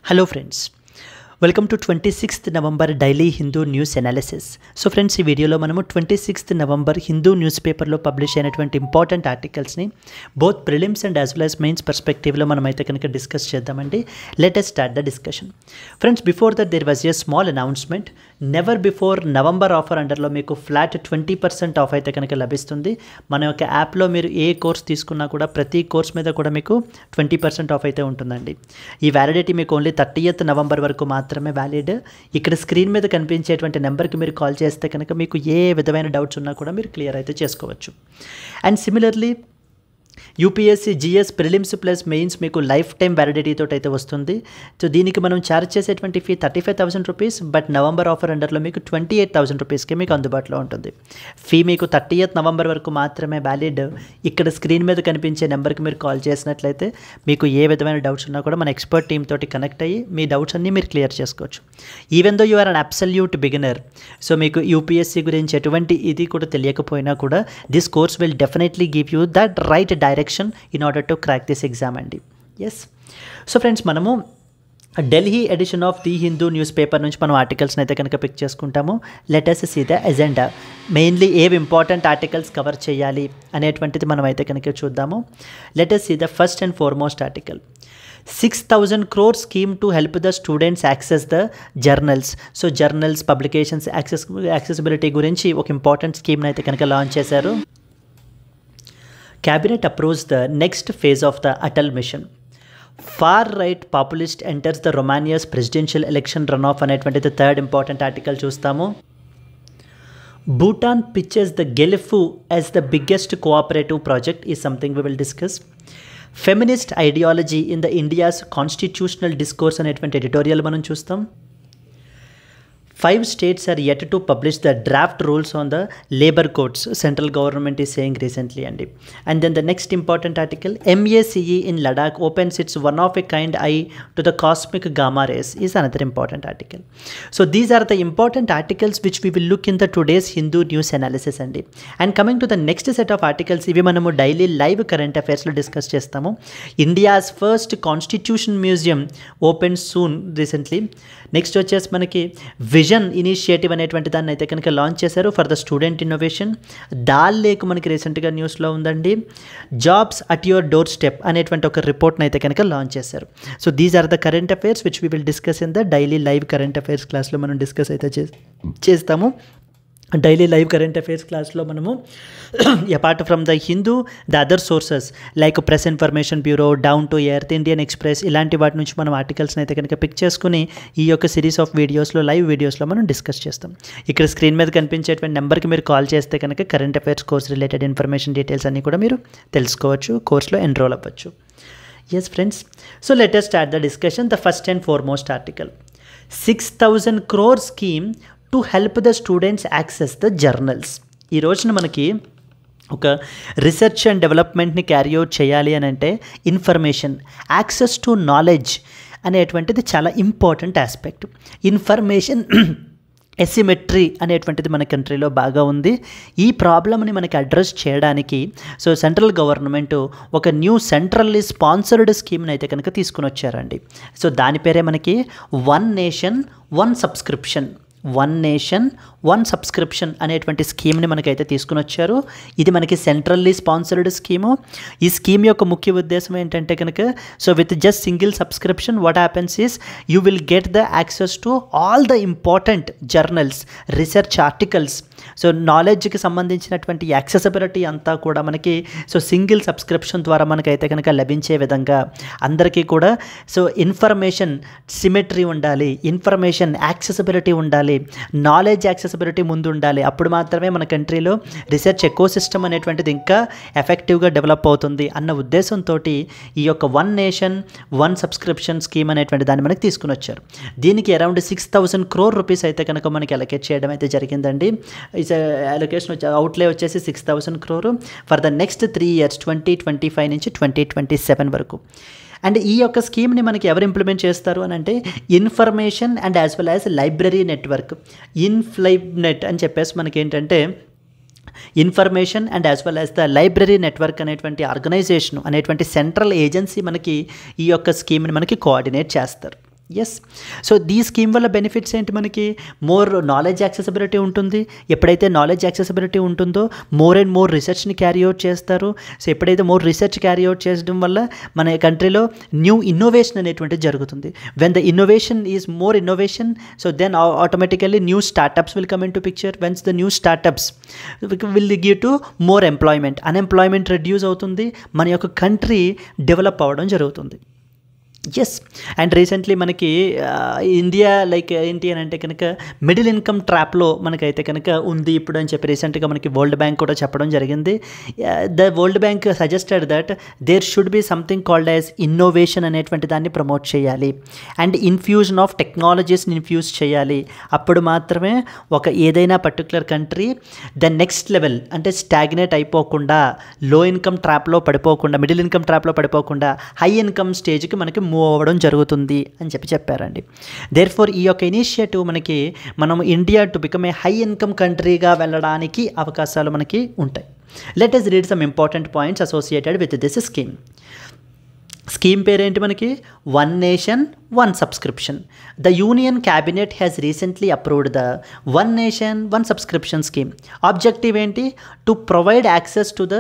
Hello friends, welcome to 26th November Daily Hindu News Analysis. So friends, ఈ వీడియోలో మనము 26th November Hindu news పేపర్లో publish అయినటువంటి important ఆర్టికల్స్ని both prelims and as well as mains పర్స్పెక్టివ్లో మనమైతే కనుక డిస్కస్ చేద్దామండి. Let us start the discussion. Friends, before that there was a small announcement. Never before November offer అండర్లో మీకు ఫ్లాట్ 20% ఆఫ్ అయితే కనుక లభిస్తుంది. మన యొక్క యాప్లో మీరు ఏ కోర్స్ తీసుకున్నా కూడా ప్రతి కోర్స్ మీద కూడా మీకు 20% ఆఫ్ అయితే ఉంటుందండి. ఈ వ్యాలిడిటీ మీకు ఓన్లీ 30th నవంబర్ వరకు మాత్రమే వ్యాలిడ్. ఇక్కడ స్క్రీన్ మీద కనిపించేటువంటి నెంబర్కి మీరు కాల్ చేస్తే కనుక మీకు ఏ విధమైన డౌట్స్ ఉన్నా కూడా మీరు క్లియర్ అయితే చేసుకోవచ్చు. And similarly UPSC GS prelims plus mains మీకు లైఫ్ టైం వ్యాలిడిటీ తోటి అయితే వస్తుంది. సో దీనికి మనం ఛార్జ్ చేసేటువంటి fee 35,000 rupees, but November offer అండర్లో మీకు 28,000 రూపీస్కి మీకు అందుబాటులో ఉంటుంది. ఫీ మీకు 30th నవంబర్ వరకు మాత్రమే వ్యాలిడ్. ఇక్కడ స్క్రీన్ మీద కనిపించే నెంబర్కి మీరు కాల్ చేసినట్లయితే మీకు ఏ విధమైన డౌట్స్ ఉన్నా కూడా మన ఎక్స్పర్ట్ టీమ్ తోటి కనెక్ట్ అయ్యి మీ డౌట్స్ అన్నీ మీరు క్లియర్ చేసుకోవచ్చు. Even though you are an absolute beginner, so మీకు యూపీఎస్సీ గురించి ఎటువంటి ఇది కూడా తెలియకపోయినా కూడా this course will definitely give you that right direction in order to crack this exam అండి. ఎస్, సో ఫ్రెండ్స్, మనము Delhi edition of the Hindu news paper నుంచి మనం ఆర్టికల్స్ని అయితే కనుక పిక్ చేసుకుంటాము. Let us see the agenda. Mainly ఏవి ఇంపార్టెంట్ ఆర్టికల్స్ కవర్ చేయాలి అనేటువంటిది మనం అయితే కనుక చూద్దాము. Let us see the first and foremost article. 6,000 crore scheme to help the students access the journals. So journals publications accessibility గురించి ఒక ఇంపార్టెంట్ స్కీమ్ని అయితే కనుక లాంచ్ చేశారు. Cabinet approves the next phase of the Atal mission. Far right populist enters the Romania's presidential election runoff అనేటువంటిది third important article చూస్తాము. Bhutan pitches the Gelifu as the biggest cooperative project is something we will discuss. Feminist ideology in the India's constitutional discourse అనేటువంటి editorial మనం చూస్తాం. 5 states are yet to publish the draft rules on the labor codes, central government is saying recently. And then the next important article, MACE in Ladakh opens its one of a kind eye to the cosmic gamma rays, is another important article. So these are the important articles which we will look in the today's Hindu news analysis andi. And coming to the next set of articles, ivi manamu daily live current affairs lo discuss chestamu. India's first constitution museum opened soon recently. Next వచ్చేసి మనకి vision initiative అనేటువంటి దాన్ని అయితే కనుక launch చేశారు for the student innovation. Dal lake మనకి రీసెంట్గా న్యూస్లో ఉందండి. Jobs at your doorstep అనేటువంటి ఒక రిపోర్ట్ని అయితే కనుక లాంచ్ చేశారు. So these are the current affairs which we will discuss in the daily live current affairs క్లాస్లో మనం డిస్కస్ అయితే చేస్తాము. డైలీ లైవ్ కరెంట్ అఫైర్స్ క్లాస్లో మనము apart from the Hindu the other sources like press information bureau, down to earth, Indian express, ఇలాంటి వాటి నుంచి మనం ఆర్టికల్స్ని అయితే కనుక పిక్ చేసుకుని ఈ యొక్క సిరీస్ ఆఫ్ వీడియోస్లో లైవ్ వీడియోస్లో మనం డిస్కస్ చేస్తాం. ఇక్కడ స్క్రీన్ మీద కనిపించేటువంటి నెంబర్కి మీరు కాల్ చేస్తే కనుక current affairs course related information details అన్నీ కూడా మీరు తెలుసుకోవచ్చు, కోర్స్లో ఎన్రోల్ అవ్వచ్చు. Yes friends, so let us start the discussion. The first and foremost article, 6,000 crore scheme to help the students access the journals. ఈ రోజున మనకి ఒక రీసెర్చ్ అండ్ డెవలప్మెంట్ని క్యారీ అవుట్ చేయాలి అని అంటే ఇన్ఫర్మేషన్, యాక్సెస్ టు నాలెడ్జ్ అనేటువంటిది చాలా ఇంపార్టెంట్ ఆస్పెక్ట్. ఇన్ఫర్మేషన్ ఎసిమెట్రీ అనేటువంటిది మన కంట్రీలో బాగా ఉంది. ఈ ప్రాబ్లమ్ని మనకి అడ్రస్ చేయడానికి సో సెంట్రల్ గవర్నమెంట్ ఒక న్యూ సెంట్రల్లీ స్పాన్సర్డ్ స్కీమ్ని అయితే కనుక తీసుకుని వచ్చారండి. సో దాని పేరే మనకి one nation one subscription. One nation one subscription అనేటువంటి స్కీమ్ని మనకైతే తీసుకుని వచ్చారు. ఇది మనకి సెంట్రల్లీ స్పాన్సర్డ్ స్కీము. ఈ స్కీమ్ యొక్క ముఖ్య ఉద్దేశం ఏంటంటే కనుక so with just single subscription what happens is you will get the access to all the important journals, research articles. So నాలెడ్జ్కి సంబంధించినటువంటి యాక్సెసిబిలిటీ అంతా కూడా మనకి సో సింగిల్ సబ్స్క్రిప్షన్ ద్వారా మనకైతే కనుక లభించే విధంగా అందరికీ కూడా సో ఇన్ఫర్మేషన్ సిమెట్రీ ఉండాలి, ఇన్ఫర్మేషన్ యాక్సెసిబిలిటీ ఉండాలి, నాలెడ్జ్ యాక్సెసిబిలిటీ ముందు ఉండాలి. అప్పుడు మాత్రమే మన కంట్రీలో రీసెర్చ్ ఎకోసిస్టమ్ అనేటువంటిది ఇంకా ఎఫెక్టివ్గా డెవలప్ అవుతుంది అన్న ఉద్దేశంతో ఈ యొక్క one nation one subscription scheme అనేటువంటి దాన్ని మనకి తీసుకుని వచ్చారు. దీనికి అరౌండ్ 6,000 crore రూపీస్ అయితే కనుక మనకి అలొకేట్ చేయడం అయితే జరిగిందండి. అలొకేషన్ అవుట్లే వచ్చేసి 6,000 crore for the next 3 years 2025 నుంచి 2027 వరకు. అండ్ ఈ యొక్క స్కీమ్ని మనకి ఎవరు ఇంప్లిమెంట్ చేస్తారు అని అంటే information and as well as library network, INFLIBNET అని చెప్పేసి మనకి ఏంటంటే information and as well as the library network అనేటువంటి ఆర్గనైజేషన్ అనేటువంటి సెంట్రల్ ఏజెన్సీ మనకి ఈ యొక్క స్కీమ్ని మనకి కోఆర్డినేట్ చేస్తారు. ఎస్. సో ఈ స్కీమ్ వల్ల బెనిఫిట్స్ ఏంటి మనకి? మోర్ నాలెడ్జ్ యాక్సెసిబిలిటీ ఉంటుంది. ఎప్పుడైతే నాలెడ్జ్ యాక్సెసిబిలిటీ ఉంటుందో మోర్ అండ్ మోర్ రీసెర్చ్ని క్యారీ అవుట్ చేస్తారు. సో ఎప్పుడైతే మోర్ రీసెర్చ్ క్యారీ అవుట్ చేయడం వల్ల మన కంట్రీలో న్యూ ఇన్నోవేషన్ అనేటువంటిది జరుగుతుంది. When the innovation is more innovation, so then automatically new startups will come in to picture. Whence the new startups will give to more employment, unemployment reduce అవుతుంది, మన యొక్క country develop అవ్వడం జరుగుతుంది. Yes. And recently మనకి India like ఏంటి అని అంటే కనుక మిడిల్ ఇన్కమ్ ట్రాప్లో మనకైతే కనుక ఉంది ఇప్పుడు అని చెప్పి రీసెంట్గా మనకి వరల్డ్ బ్యాంక్ కూడా చెప్పడం జరిగింది. The world bank suggested that there should be something called as innovation అనేటువంటి దాన్ని ప్రమోట్ చేయాలి అండ్ ఇన్ఫ్యూజన్ ఆఫ్ టెక్నాలజీస్ని ఇన్ఫ్యూజ్ చేయాలి. అప్పుడు మాత్రమే ఒక ఏదైనా particular country the next level అంటే స్టాగ్నేట్ అయిపోకుండా, లో ఇన్కమ్ ట్రాప్లో పడిపోకుండా, మిడిల్ ఇన్కమ్ ట్రాప్లో పడిపోకుండా హై ఇన్కమ్ స్టేజ్కి మనకి మూవ్ అవ్వడం జరుగుతుంది అని చెప్పారండి. దేర్ఫోర్ ఈ యొక్క ఇనిషియేటివ్ మనకి మనం India to become a high income కంట్రీగా వెళ్ళడానికి అవకాశాలు మనకి ఉంటాయి. Let us read some important points associated with this scheme. Scheme పేరేంటి మనకి? One nation one subscription. The union cabinet has recently approved the one nation one subscription scheme. Objective ఏంటి? To provide access to the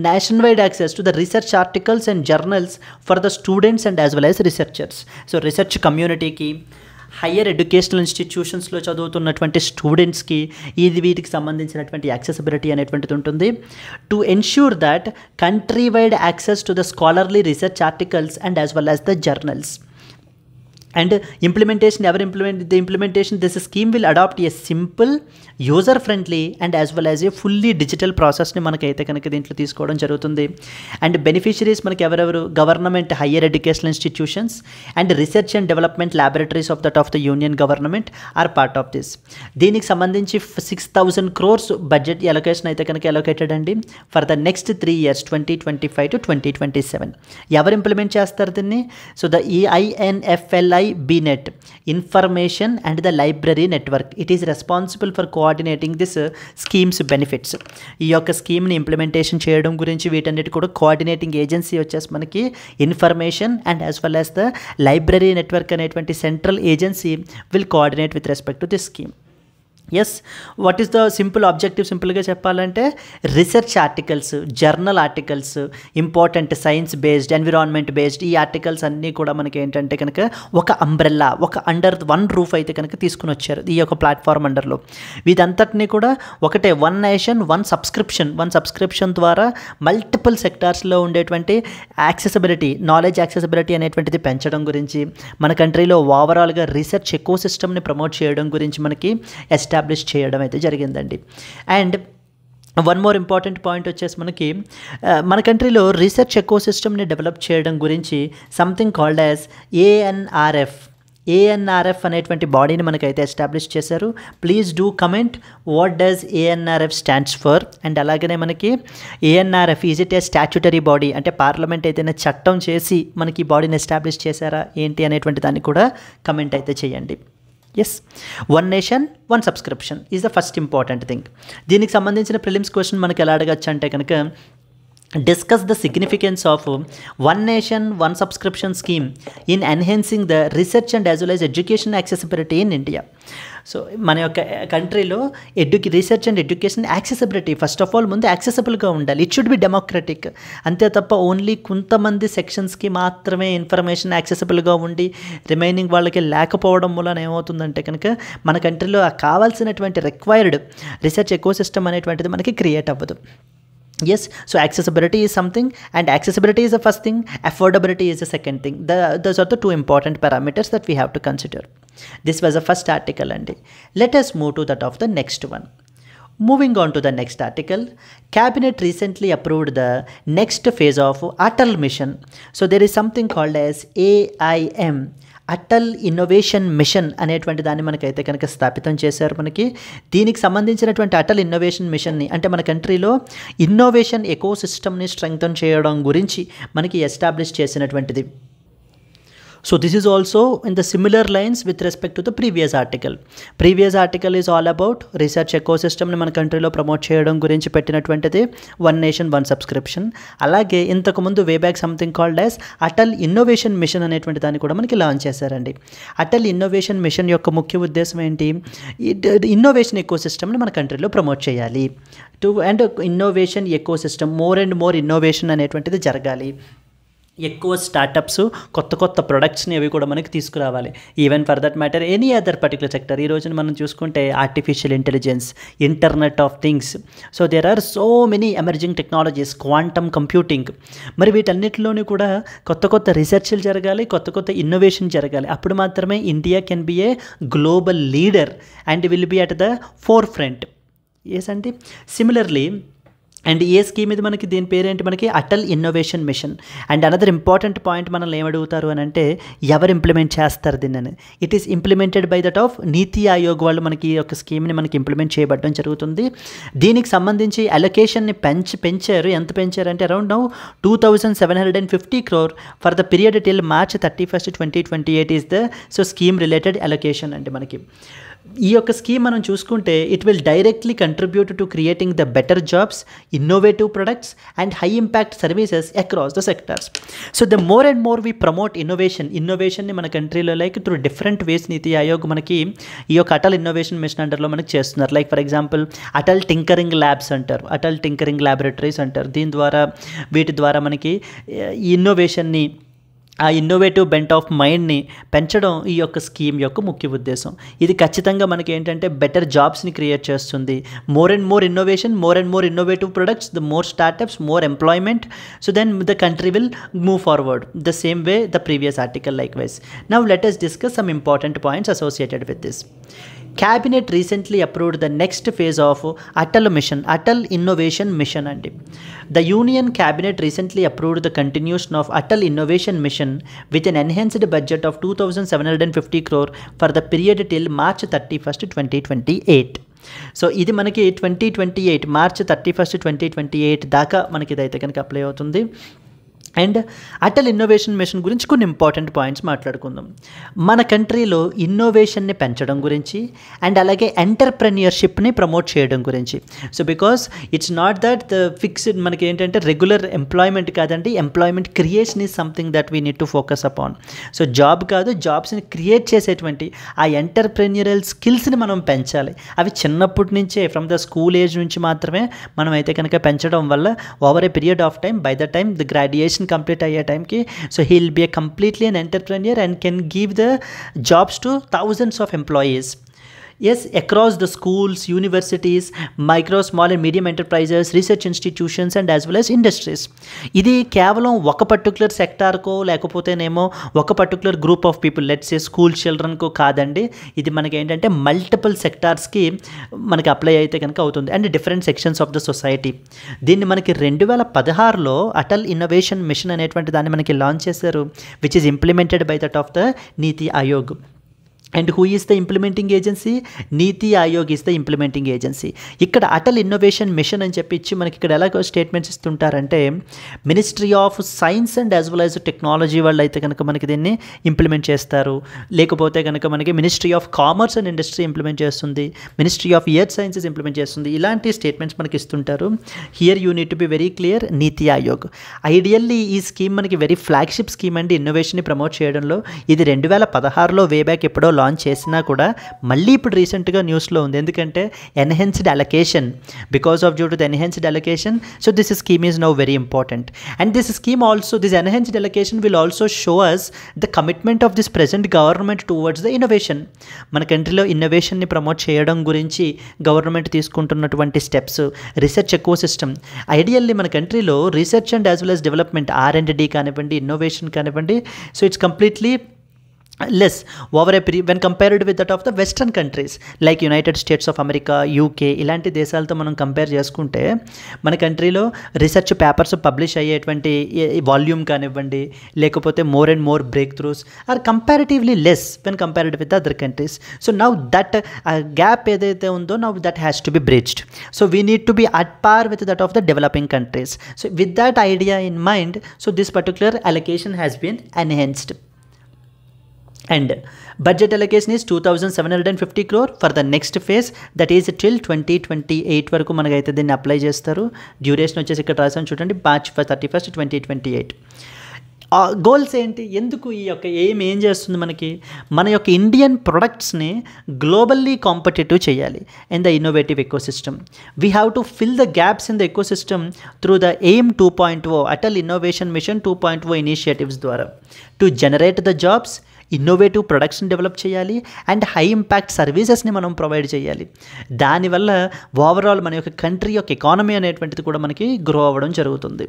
nationwide access to the research articles and journals for the students and as well as researchers. So research కమ్యూనిటీకి, higher educational ఇన్స్టిట్యూషన్స్లో చదువుతున్నటువంటి స్టూడెంట్స్కి వీటికి సంబంధించినటువంటి accessibility అనేటువంటిది ఉంటుంది. To ensure that country wide access to the scholarly research articles and as well as the journals. And implementation, the implementation, this scheme will adopt a simple, user friendly and as well as a fully digital process ni manakaithe kanaka dintlo teesukodam jarugutundi. And beneficiaries manaki evarevaru government higher educational institutions and research and development laboratories of the union government are part of this. Deeniki sambandhinchi 6,000 crores budget allocation aithe kanaka allocated andi for the next 3 years 2025 to 2027. Evaru implement chestaru dinni? So the EINFLI BNet, Information and the Library Network, it is responsible for coordinating this scheme's benefits. ఈ యొక్క స్కీమ్ని implementation చేయడం గురించి వీటన్నిటి కూడా coordinating agency వచ్చేసి మనకి information and as well as the library network అనేటువంటి central agency will coordinate with respect to this scheme. Yes. What is the simple objective? సింపుల్గా చెప్పాలంటే research articles, journal articles, important science based, environment based ఈ articles అన్నీ కూడా మనకి ఏంటంటే కనుక ఒక అంబ్రెల్లా, ఒక అండర్ వన్ రూఫ్ అయితే కనుక తీసుకుని వచ్చారు ఈ యొక్క ప్లాట్ఫామ్ అండర్లో. వీటంతటినీ కూడా ఒకటే వన్ నేషన్ వన్ సబ్స్క్రిప్షన్ ద్వారా మల్టిపుల్ సెక్టార్స్లో ఉండేటువంటి యాక్సెసిబిలిటీ, నాలెడ్జ్ యాక్సెసిబిలిటీ అనేటువంటిది పెంచడం గురించి, మన కంట్రీలో ఓవరాల్గా రీసెర్చ్ ఎకో సిస్టమ్ని ప్రమోట్ చేయడం గురించి మనకి ఎస్టాబ్లిష్ చేయడం అయితే జరిగిందండి. And one more important point వచ్చేసి మనకి మన కంట్రీలో రీసెర్చ్ ఎకో సిస్టమ్ని డెవలప్ చేయడం గురించి సంథింగ్ కాల్డ్ యాజ్ ఏఎన్ఆర్ఎఫ్ అనేటువంటి బాడీని మనకైతే ఎస్టాబ్లిష్ చేశారు. Please do comment what does ANRF stands for. And అలాగనే మనకి ANRF is it a statutory body, అంటే పార్లమెంట్ ఏదైనా చట్టం చేసి మనకి ఈ బాడీని ఎస్టాబ్లిష్ చేశారా ఏంటి అనేటువంటి దాన్ని కూడా కమెంట్ అయితే చేయండి. Yes. One nation one subscription is the first important thing. దీనికి సంబంధించిన ప్రిలిమ్స్ క్వశ్చన్ మనకి ఎలా అడగచ్చు అంటే కనుక discuss the significance of one nation one subscription scheme in enhancing the research and as well as education accessibility in India. So మన యొక్క కంట్రీలో research and education accessibility first of all ముందు యాక్సెసిబుల్గా ఉండాలి. It should be democratic. అంతే తప్ప only కొంతమంది సెక్షన్స్కి మాత్రమే information యాక్సెసిబుల్గా ఉండి రిమైనింగ్ వాళ్ళకి లేకపోవడం వలన ఏమవుతుందంటే కనుక మన కంట్రీలో కావాల్సినటువంటి రిక్వైర్డ్ రీసెర్చ్ ఎకో సిస్టమ్ అనేటువంటిది మనకి క్రియేట్ అవ్వదు. Yes, so accessibility is something and accessibility is the first thing, affordability is the second thing. Those are the two important parameters that we have to consider. This was the first article and let us move to that of the next one. Moving on to the next article, Cabinet recently approved the next phase of Atal Mission. So there is something called as AIM, Atal innovation machine అనేటువంటి దాన్ని మనకైతే కనుక స్థాపితం చేశారు. మనకి దీనికి సంబంధించినటువంటి Atal innovation మిషన్ని అంటే మన కంట్రీలో ఇన్నోవేషన్ ఎకో సిస్టమ్ని స్ట్రెంగ్తన్ చేయడం గురించి మనకి ఎస్టాబ్లిష్ చేసినటువంటిది. So this is also in the similar lines with respect to the previous article. Previous article is all about research ecosystem ని మన కంట్రీలో ప్రమోట్ చేయడం గురించి పెట్టినటువంటిది వన్ నేషన్ వన్ సబ్స్క్రిప్షన్. అలాగే ఇంతకుముందు way back something called as Atal innovation machine అనేటువంటి దాన్ని కూడా మనకి లాంచ్ చేశారండి. అటల్ ఇన్నోవేషన్ మిషన్ యొక్క ముఖ్య ఉద్దేశం ఏంటి? ఇన్నోవేషన్ ఎకోసిస్టమ్ని మన కంట్రీలో ప్రమోట్ చేయాలి. And innovation ecosystem more and more innovation అనేటువంటిది జరగాలి. ఎక్కువ స్టార్టప్స్ కొత్త కొత్త ప్రొడక్ట్స్ని అవి కూడా మనకి తీసుకురావాలి. Even for that matter any other particular sector. ఈ రోజున మనం చూసుకుంటే artificial intelligence, internet of things, so there are so many emerging technologies, quantum computing. మరి వీటన్నిటిలోనూ కూడా కొత్త కొత్త రీసెర్చ్లు జరగాలి, కొత్త కొత్త ఇన్నోవేషన్ జరగాలి. అప్పుడు మాత్రమే India can be a global leader and will be at the forefront. Yes అండి. సిమిలర్లీ అండ్ ఏ స్కీమ్ ఇది మనకి, దీని పేరేంటి మనకి? Atal innovation mission. And another important point మనల్ని ఏమడుగుతారు అని అంటే, ఎవరు ఇంప్లిమెంట్ చేస్తారు దీన్ని? It is implemented by that of NITI Aayog వాళ్ళు మనకి ఈ యొక్క స్కీమ్ని మనకి ఇంప్లిమెంట్ చేయబడడం జరుగుతుంది. దీనికి సంబంధించి అలొకేషన్ని పెంచారు. ఎంత పెంచారంటే around now 2750 crore for the period till March 31, 2028 is the scheme related allocation అండి మనకి. ఈ యొక్క స్కీమ్ మనం చూసుకుంటే it will directly contribute to creating the better jobs, innovative products and high impact services across the sectors. So the more and more we promote ఇన్నోవేషన్ని మన కంట్రీలో like through different ways నీతి ఆయోగ్ మనకి ఈ యొక్క అటల్ ఇన్నోవేషన్ మిషన్ అండర్లో మనకి చేస్తున్నారు. Like for example Atal tinkering labs అంటారు, Atal tinkering laboratories అంటారు. దీని ద్వారా వీటి ద్వారా మనకి ఇన్నోవేషన్ని, ఆ ఇన్నోవేటివ్ బెంట్ ఆఫ్ మైండ్ని పెంచడం ఈ యొక్క స్కీమ్ యొక్క ముఖ్య ఉద్దేశం. ఇది ఖచ్చితంగా మనకి ఏంటంటే బెటర్ జాబ్స్ని క్రియేట్ చేస్తుంది. More and more innovation, more and more innovative products, the more startups, more employment. So then the country will move forward the same way the previous article likewise. Now let us discuss some important points associated with this. Cabinet recently approved the next phase of Atal Innovation Mission. The Union Cabinet recently approved the continuation of Atal Innovation Mission with an enhanced budget of 2750 crore for the period till March 31, 2028. So ఇది మనకి 2028 March 31, 2028 దాకా మనకి ఇదైతే కనుక apply అవుతుంది. And Atal innovation machine గురించి కొన్ని important points మాట్లాడుకుందాం. మన కంట్రీలో ఇన్నోవేషన్ని పెంచడం గురించి అండ్ అలాగే ఎంటర్ప్రెన్యూర్షిప్ని ప్రమోట్ చేయడం గురించి. So because it's not that the fixed మనకి ఏంటంటే రెగ్యులర్ ఎంప్లాయ్మెంట్ కాదండి, employment creation is something that we need to focus upon. So job కాదు, జాబ్స్ని క్రియేట్ చేసేటువంటి ఆ ఎంటర్ప్రెన్యూరల్ స్కిల్స్ని మనం పెంచాలి. అవి చిన్నప్పటి నుంచే ఫ్రమ్ ద స్కూల్ ఏజ్ నుంచి మాత్రమే మనం అయితే కనుక పెంచడం వల్ల over a period of time, by the time the graduation complete అయ్యే టైంకి, so he will be a completely an entrepreneur and can give the jobs to thousands of employees. Yes, across the schools, universities, micro, small and medium enterprises, research institutions and as well as industries. ఇది కేవలం ఒక particular సెక్టార్కో లేకపోతేనేమో ఒక particular group of people, let's say school చిల్డ్రన్కో కాదండి. ఇది మనకి ఏంటంటే మల్టిపుల్ సెక్టార్స్కి మనకి అప్లై అయితే కనుక అవుతుంది and different sections of the society. దీన్ని మనకి 2016లో అటల్ ఇన్నోవేషన్ మిషన్ అనేటువంటి దాన్ని మనకి లాంచ్ చేశారు, which is implemented by that of the NITI Aayog. And who is the implementing agency? NITI Aayog is the implementing agency. ఇక్కడ అటల్ ఇన్నోవేషన్ మిషన్ అని చెప్పి ఇచ్చి మనకి ఇక్కడ ఎలా స్టేట్మెంట్స్ ఇస్తుంటారంటే, ministry of science and as well as technology వాళ్ళు అయితే కనుక మనకి దీన్ని ఇంప్లిమెంట్ చేస్తారు. లేకపోతే కనుక మనకి ministry of commerce and industry implement చేస్తుంది, ministry of earth sciences implement చేస్తుంది. ఇలాంటి స్టేట్మెంట్స్ మనకి ఇస్తుంటారు. Here you need to be very clear, NITI Aayog. Ideally ఈ స్కీమ్ మనకి వెరీ ఫ్లాగ్షిప్ స్కీమ్ అండి ఇన్నోవేషన్ని ప్రమోట్ చేయడంలో. ఇది 2016లో వే బ్యాక్ ఎప్పుడో లాంచ్ చేసినా కూడా మళ్ళీ ఇప్పుడు రీసెంట్గా న్యూస్లో ఉంది. ఎందుకంటే enhanced allocation, because of due to the enhanced allocation, so this scheme is now very important. And this scheme also, this enhanced allocation will also show us the commitment of this present government towards the innovation. మన కంట్రీలో ఇన్నోవేషన్ని promote చేయడం గురించి government తీసుకుంటున్నటువంటి steps, research ecosystem. Ideally మన కంట్రీలో research and as well as development, R&D కానివ్వండి, innovation కానివ్వండి, so it's completely less over a period when compared with that of the western countries like United States of America, UK ఇలాంటి దేశాలతో మనం compare చేసుకుంటే మన కంట్రీలో రీసెర్చ్ పేపర్స్ పబ్లిష్ అయ్యేటువంటి volume కానివ్వండి, లేకపోతే more and more breakthroughs are comparatively less when compared with other countries. So now that gap ఏదైతే ఉందో now that has to be bridged. So we need to be at par with that of the developing countries. So with that idea in mind, so this particular allocation has been enhanced. And budget allocation is 2750 crore for the next phase, that is till 2028 వరకు మనకైతే దీన్ని apply చేస్తారు. Duration వచ్చేసి ఇక్కడ రాసాను చూడండి, March 31, 2028. Goals ఏంటి, ఎందుకు ఈ యొక్క ఏం చేస్తుంది మనకి, మన యొక్క ఇండియన్ ప్రొడక్ట్స్ని గ్లోబల్లీ కాంపిటేటివ్ చేయాలి in the innovative ecosystem. We have to fill the gaps in the ecosystem through the AIM 2.0 Atal innovation mission 2.0 initiatives ద్వారా to generate the jobs, innovative ప్రొడక్ట్స్ని డెవలప్ చేయాలి అండ్ హై ఇంపాక్ట్ సర్వీసెస్ని మనం provide చేయాలి. దానివల్ల overall మన యొక్క కంట్రీ యొక్క ఎకానమీ అనేటువంటిది కూడా మనకి గ్రో అవ్వడం జరుగుతుంది.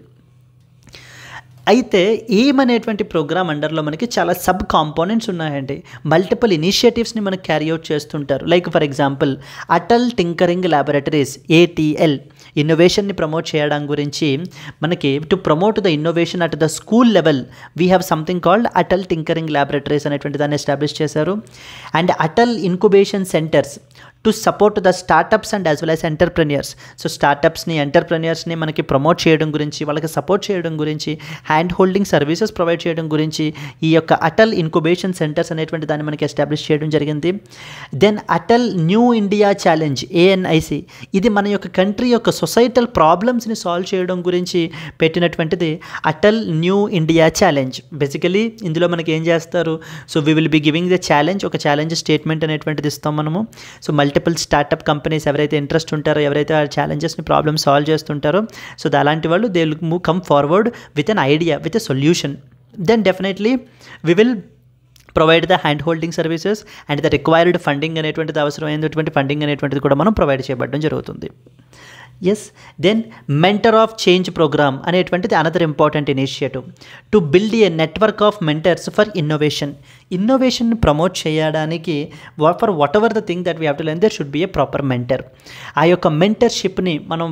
అయితే ఎయిమ్ అనేటువంటి ప్రోగ్రామ్ అండర్లో మనకి చాలా సబ్ కాంపోనెంట్స్ ఉన్నాయండి. మల్టిపుల్ ఇనిషియేటివ్స్ని మనకు క్యారీ అవుట్ చేస్తుంటారు. Like for example Atal tinkering laboratories, ATL, ఇన్నోవేషన్ని ప్రమోట్ చేయడం గురించి మనకి to promote the innovation at the school level we have something called Atal tinkering laboratories అనేటువంటి దాన్ని ఎస్టాబ్లిష్ చేశారు. And Atal incubation centres to support the startups and as well as entrepreneurs. So స్టార్టప్స్ని, ఎంటర్ప్రెన్యూర్స్ని మనకి ప్రమోట్ చేయడం గురించి, వాళ్ళకి సపోర్ట్ చేయడం గురించి, హ్యాండ్ హోల్డింగ్ సర్వీసెస్ ప్రొవైడ్ చేయడం గురించి ఈ యొక్క అటల్ ఇన్క్యుబేషన్ సెంటర్స్ అనేటువంటి దాన్ని మనకి ఎస్టాబ్లిష్ చేయడం జరిగింది. Then Atal new India challenge, ANIC, ఇది మన యొక్క కంట్రీ యొక్క సొసైటల్ ప్రాబ్లమ్స్ని సాల్వ్ చేయడం గురించి పెట్టినటువంటిది Atal new India challenge. Basically ఇందులో మనకి ఏం చేస్తారు, so we will be giving the challenge, ఒక ఛాలెంజ్ స్టేట్మెంట్ అనేటువంటిది ఇస్తాం మనము. సో మల్టిపుల్ స్టార్టప్ కంపెనీస్ ఎవరైతే ఇంట్రెస్ట్ ఉంటారో, ఎవరైతే ఆ ఛాలెంజెస్ని ప్రాబ్లమ్ సాల్వ్ చేస్తుంటారో, సో అలాంటి వాళ్ళు they will come forward with an idea, with a solution. Then definitely we will provide the hand holding services and the required funding అనేటువంటిది, అవసరమైనటువంటి ఫండింగ్ అనేటువంటిది కూడా మనం ప్రొవైడ్ చేయబడడం జరుగుతుంది. Yes, then mentor of change programme అనేటువంటిది another important initiative to build a network of mentors for innovation. Innovation promote చేయడానికి for whatever the thing that we have to learn, there should be a proper mentor. ఆ యొక్క మెంటర్షిప్ని మనం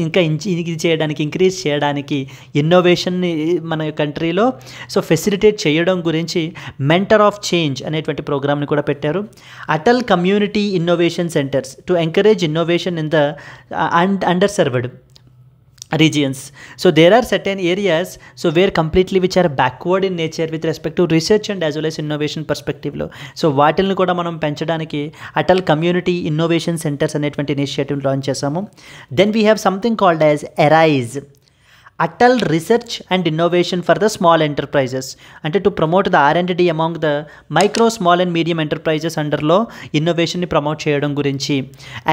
ఇంకా ఇది చేయడానికి, increase చేయడానికి, ఇన్నోవేషన్ని మన కంట్రీలో సో ఫెసిలిటేట్ చేయడం గురించి మెంటర్ ఆఫ్ చేంజ్ అనేటువంటి ప్రోగ్రామ్ని కూడా పెట్టారు. Atal community innovation centres to encourage innovation in the underserved regions. So there are certain areas so where completely which are backward in nature with respect to research and as well as innovation perspective lo. So వాటిల్ని కూడా మనం పెంచడానికి Atal community innovation centres అనేటువంటి initiative launch చేసాము. Then we have something called as ARISE, Atal research and innovation for the small enterprises, అంటే to promote the R&D among the micro, small and medium enterprises అండర్లో ఇన్నోవేషన్ని promote చేయడం గురించి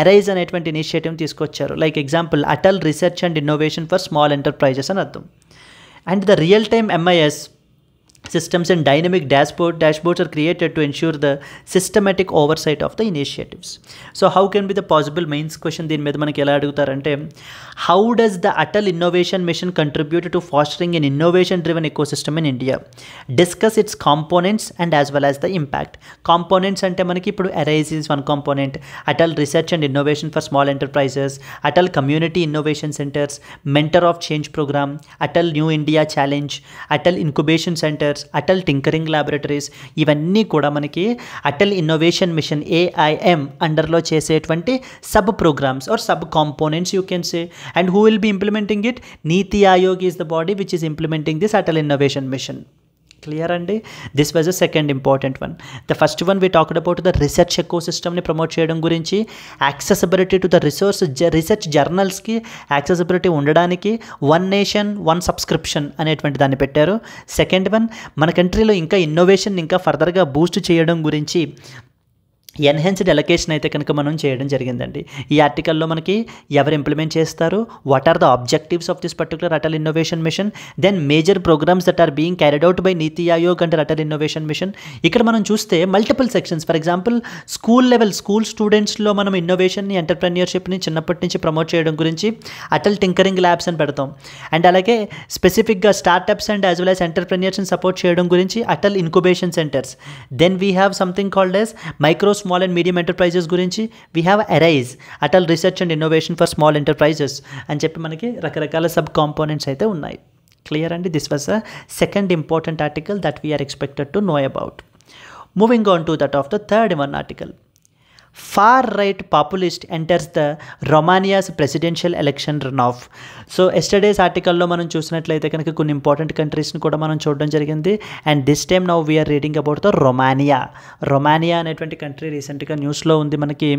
ARISE అనేటువంటి initiative తీసుకొచ్చారు. Like example Atal research and innovation for small enterprises అని అర్థం. And the real time MIS systems and dynamic dashboards are created to ensure the systematic oversight of the initiatives. So how can be the possible mains question దీని మీద మనకి ఎలా అడుగుతారంటే, how does the Atal Innovation Mission contribute to fostering an innovation driven ecosystem in India? Discuss its components and as well as the impact. Components అంటే మనకి ఇప్పుడు Arise is one component, Atal Research and Innovation for Small Enterprises, Atal Community Innovation Centers, Mentor of Change Program, Atal New India Challenge, Atal Incubation Centers, Atal tinkering laboratories, ఇవన్నీ కూడా మనకి Atal innovation mission AIM అండర్లో చేసేటువంటి sub programmes or sub components you can say. And who will be implementing it? NITI Aayog is the body which is implementing this Atal innovation mission. Clear అండి? This was a second important one. The first one we talked about the research ఎకోసిస్టమ్ని promote చేయడం గురించి, accessibility to the research జర్నల్స్కి accessibility ఉండడానికి one nation one subscription అనేటువంటి దాన్ని పెట్టారు. Second one, మన కంట్రీలో ఇంకా ఇన్నోవేషన్ ఇంకా ఫర్దర్గా బూస్ట్ చేయడం గురించి ఎన్హాన్స్డ్ అలొకేషన్ అయితే కనుక మనం చేయడం జరిగిందండి. ఈ ఆర్టికల్లో మనకి ఎవరు ఇంప్లిమెంట్ చేస్తారు, what are the objectives of this particular Atal innovation mission, then major programmes that are being carried out by NITI Aayog and Atal innovation mission. ఇక్కడ మనం చూస్తే multiple sections, for example school level, school స్టూడెంట్స్లో మనం ఇన్నోవేషన్ని, ఎంటర్ప్రెన్యూర్షిప్ని చిన్నప్పటి నుంచి ప్రమోట్ చేయడం గురించి అటల్ టింకరింగ్ ల్యాబ్స్ అని పెడతాం. అండ్ అలాగే స్పెసిఫిక్గా startups and as well as ఎంటర్ప్రెన్యూర్స్ని సపోర్ట్ చేయడం గురించి Atal incubation centres. Then we have something called as micro, small and medium enterprises గురించి we have ARISE, Atal research and innovation for small enterprises అని చెప్పి మనకి రకరకాల సబ్ కాంపోనెంట్స్ అయితే ఉన్నాయి. క్లియర్ అండి? This was a second important article that we are expected to know about. Moving on to that of the third one article, far right populist enters the Romania's presidential election runoff. So yesterday's ఆర్టికల్లో మనం చూసినట్లయితే కనుక కొన్ని important కంట్రీస్ని కూడా మనం చూడడం జరిగింది. And this time now we're reading about the Romania అనేటువంటి కంట్రీ రీసెంట్గా న్యూస్లో ఉంది మనకి,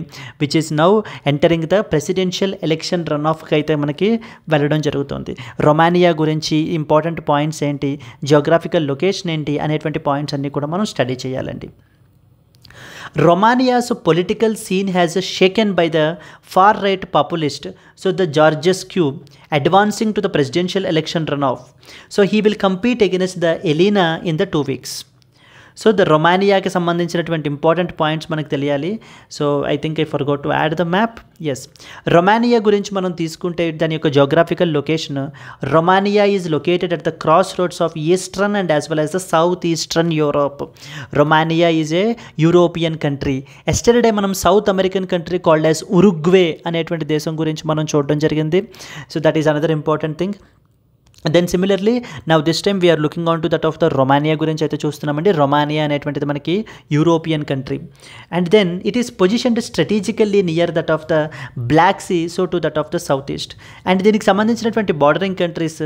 which is now entering the presidential election run ఆఫ్కి అయితే మనకి వెళ్ళడం జరుగుతుంది. రొమానియా గురించి ఇంపార్టెంట్ పాయింట్స్ ఏంటి, జియోగ్రాఫికల్ లొకేషన్ ఏంటి అనేటువంటి పాయింట్స్ అన్నీ కూడా మనం స్టడీ చేయాలండి. Romania's political scene has shaken by the far-right populist, so the Georgescu advancing to the presidential election runoff. So he will compete against the Elena in the 2 weeks. So the రొమానియాకి సంబంధించినటువంటి important points మనకు తెలియాలి. So I think I forgot to add the map. Yes, Romania గురించి మనం తీసుకుంటే దాని యొక్క geographical location, Romania is located at the crossroads of eastern and as well as the south eastern Europe. Romania is a European country. Yesterday మనం South American country called as Uruguay అనేటువంటి దేశం గురించి మనం చూడడం జరిగింది. So that is another important thing. Then similarly now this time we're looking on to that of the Romania గురించి అయితే చూస్తున్నామండి. రొమానియా అనేటువంటిది మనకి European country. And then it is positioned strategically near that of the Black Sea, so to that of the south east. And దీనికి సంబంధించినటువంటి bordering countries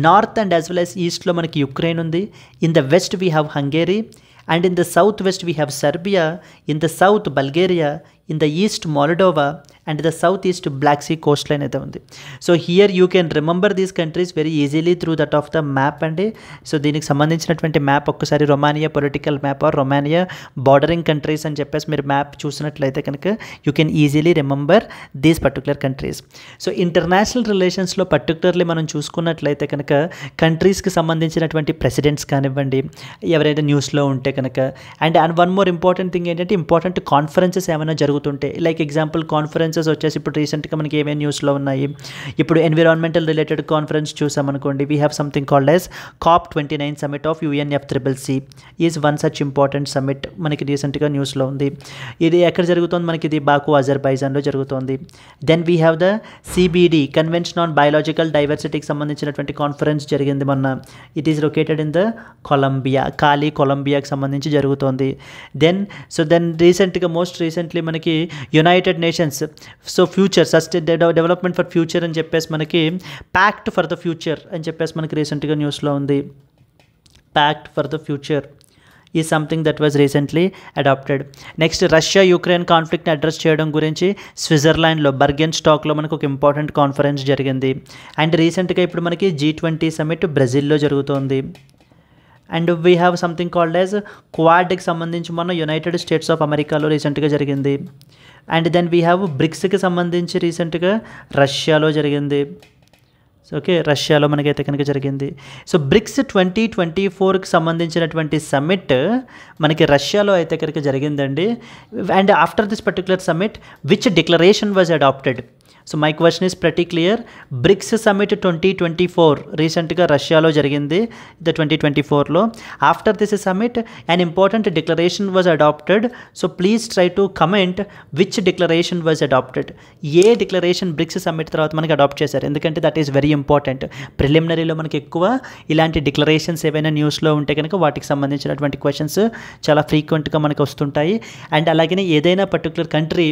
north and as well as ఈస్ట్లో మనకి Ukraine ఉంది. In the west we have Hungary, and in the southwest we have Serbia, in the south Bulgaria, in the east Moldova, and the southeast Black Sea coastline అయితే ఉంది. So here you can remember these countries very easily through that of the map అండి. So దీనికి సంబంధించినటువంటి map ఒక్కసారి Romania political map or Romania bordering countries అని చెప్పేసి మీరు map చూసినట్లయితే కనుక you can easily remember these particular countries. So international రిలేషన్స్లో పర్టికులర్లీ మనం చూసుకున్నట్లయితే కనుక కంట్రీస్కి సంబంధించినటువంటి ప్రెసిడెంట్స్ కానివ్వండి, ఎవరైతే న్యూస్లో ఉంటే కనుక, and one more important thing ఏంటంటే ఇంపార్టెంట్ కాన్ఫరెన్సెస్ ఏమైనా జరుగుతుంటే, లైక్ ఎగ్జాంపుల్ కాన్ఫరెన్సెస్ వచ్చేసి ఇప్పుడు రీసెంట్గా మనకి ఏమేమి న్యూస్లో ఉన్నాయి. ఇప్పుడు ఎన్విరాన్మెంటల్ రిలేటెడ్ కాన్ఫరెన్స్ చూసామనుకోండి, we have something called as COP29 summit of UNFCCC is one such important summit మనకి రీసెంట్గా న్యూస్లో ఉంది. ఇది ఎక్కడ జరుగుతుంది మనకి, ఇది బాకు అజర్బైజాన్లో జరుగుతుంది. Then we have the CBD convention on biological డైవర్సిటీకి సంబంధించినటువంటి కాన్ఫరెన్స్ జరిగింది మొన్న. It is located in the కొలంబియాకి సంబంధించి జరుగుతోంది. దెన్ రీసెంట్గా మోస్ట్ రీసెంట్లీ మనకి United Nations so future development for future అని చెప్పేసి మనకి ప్యాక్ట్ ఫర్ ద ఫ్యూచర్ అని చెప్పేసి మనకి రీసెంట్గా న్యూస్లో ఉంది. Pact for the future is something that was recently adapted. Next Russia Ukraine కాన్ఫ్లిక్ట్ని అడ్రస్ చేయడం గురించి స్విట్జర్లాండ్లో బర్గెన్ స్టాక్లో మనకు ఒక ఇంపార్టెంట్ కాన్ఫరెన్స్ జరిగింది. అండ్ రీసెంట్గా ఇప్పుడు మనకి G20 సమిట్ బ్రెజిల్లో జరుగుతోంది. And we have something called as క్వాడ్కి సంబంధించి మొన్న యునైటెడ్ స్టేట్స్ ఆఫ్ అమెరికాలో రీసెంట్గా జరిగింది. అండ్ దెన్ వీ హ్యావ్ బ్రిక్స్కి సంబంధించి రీసెంట్గా రష్యాలో జరిగింది. ఓకే, రష్యాలో మనకైతే కనుక జరిగింది. సో బ్రిక్స్ 2024కి సంబంధించినటువంటి సమ్మిట్ మనకి రష్యాలో అయితే కనుక జరిగిందండి. And after this particular summit which declaration was adapted? So my question is pretty clear. BRICS summit 2024 రీసెంట్గా రష్యాలో జరిగింది, 2024లో. After this summit an important declaration was adapted. So please try to comment which declaration was adapted. ఏ declaration BRICS summit తర్వాత మనకి adapt చేశారు? ఎందుకంటే that is very important. ప్రిలిమినరీలో మనకి ఎక్కువ ఇలాంటి డిక్లరేషన్స్ ఏవైనా న్యూస్లో ఉంటే కనుక వాటికి సంబంధించినటువంటి క్వశ్చన్స్ చాలా ఫ్రీక్వెంట్గా మనకు వస్తుంటాయి. అండ్ అలాగే ఏదైనా పర్టికులర్ కంట్రీ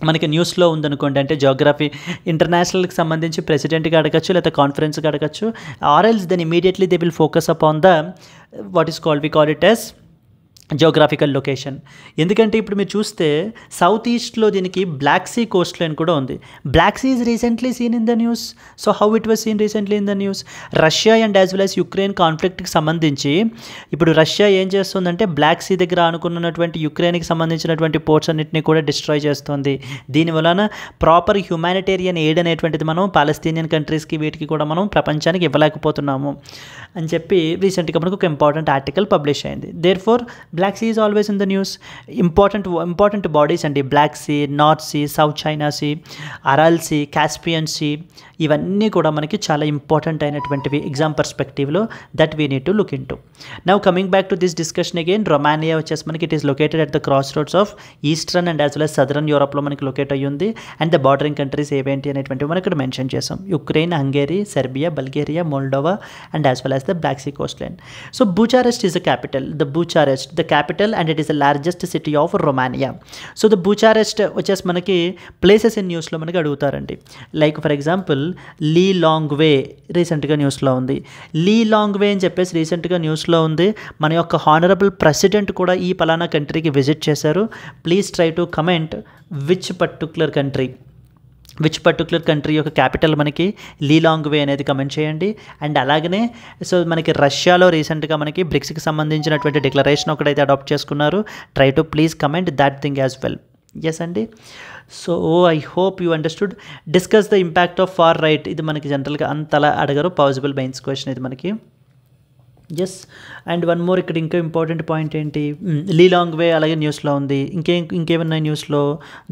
మనకి న్యూస్లో ఉందనుకోండి, అంటే జోగ్రఫీ ఇంటర్నేషనల్కి సంబంధించి ప్రెసిడెంట్గా అడగచ్చు, లేదా కాన్ఫరెన్స్గా అడగచ్చు, or else then immediately they will focus up on the what is called, we call it as geographical location. ఎందుకంటే ఇప్పుడు మీరు చూస్తే సౌత్ ఈస్ట్లో దీనికి బ్లాక్ సీ కోస్ట్ లైన్ కూడా ఉంది. Black Sea is recently seen in the news. So how it was seen recently in the news? Russia and as well as Ukraine కాన్ఫ్లిక్ట్కి సంబంధించి ఇప్పుడు రష్యా ఏం చేస్తుందంటే బ్లాక్ సీ దగ్గర అనుకున్నటువంటి యుక్రెయిన్కి సంబంధించినటువంటి పోర్ట్స్ అన్నింటినీ కూడా డిస్ట్రాయ్ చేస్తుంది. దీనివలన ప్రాపర్ హ్యుమానిటేరియన్ ఎయిడ్ అనేటువంటిది మనం పాలస్తీనియన్ కంట్రీస్కి వీటికి కూడా మనం ప్రపంచానికి ఇవ్వలేకపోతున్నాము అని చెప్పి రీసెంట్గా మనకు ఒక ఇంపార్టెంట్ ఆర్టికల్ పబ్లిష్ అయింది. Therefore Black Sea is always in the news. Important bodies అండి, Black Sea, North Sea, South China Sea, Aral Sea, Caspian Sea, ఇవన్నీ కూడా మనకి చాలా ఇంపార్టెంట్ అయినటువంటివి ఎగ్జామ్ పర్స్పెక్టివ్లో that we need to look into. Now coming back to this discussion again, Romania వచ్చేసి మనకి it is located at the crossroads of eastern and as well as southern యూరోప్లో మనకి locate అయ్యి ఉంది. And the bordering countries ఏవేంటి అనేటువంటివి మనం ఇక్కడ మెన్షన్ చేసాం: Ukraine, Hungary, Serbia, Bulgaria, Moldova and as well as the Black Sea coastline. So Bucharest is the capital. The capital and it is the largest city of Romania. So the Bucharest వచ్చేసి మనకి places in న్యూస్లో మనకి అడుగుతారండి. Like for example Lilongwe రీసెంట్గా న్యూస్లో ఉంది. లీ long way అని చెప్పేసి రీసెంట్గా న్యూస్లో ఉంది. మన యొక్క హానరబుల్ ప్రెసిడెంట్ కూడా ఈ పలానా కంట్రీకి విజిట్ చేశారు. Please try to comment which particular country యొక్క క్యాపిటల్ మనకి లీ లాంగ్ వే అనేది కమెంట్ చేయండి. అండ్ అలాగనే సో మనకి రష్యాలో రీసెంట్గా మనకి బ్రిక్స్కి సంబంధించినటువంటి డిక్లరేషన్ ఒకటైతే అడాప్ట్ చేసుకున్నారు. Try to please comment that thing as well. Yes అండి. So I hope you understood. Discuss the impact of far right. ఇది మనకి జనరల్గా అంతలా అడగరు, పాసిబుల్ మెయిన్స్ క్వశ్చన్ ఇది మనకి. ఎస్. అండ్ వన్ మోర్ ఇక్కడ ఇంకా ఇంపార్టెంట్ పాయింట్ ఏంటి, లీ లాంగ్ వే అలాగే న్యూస్లో ఉంది. ఇంకేమన్నా న్యూస్లో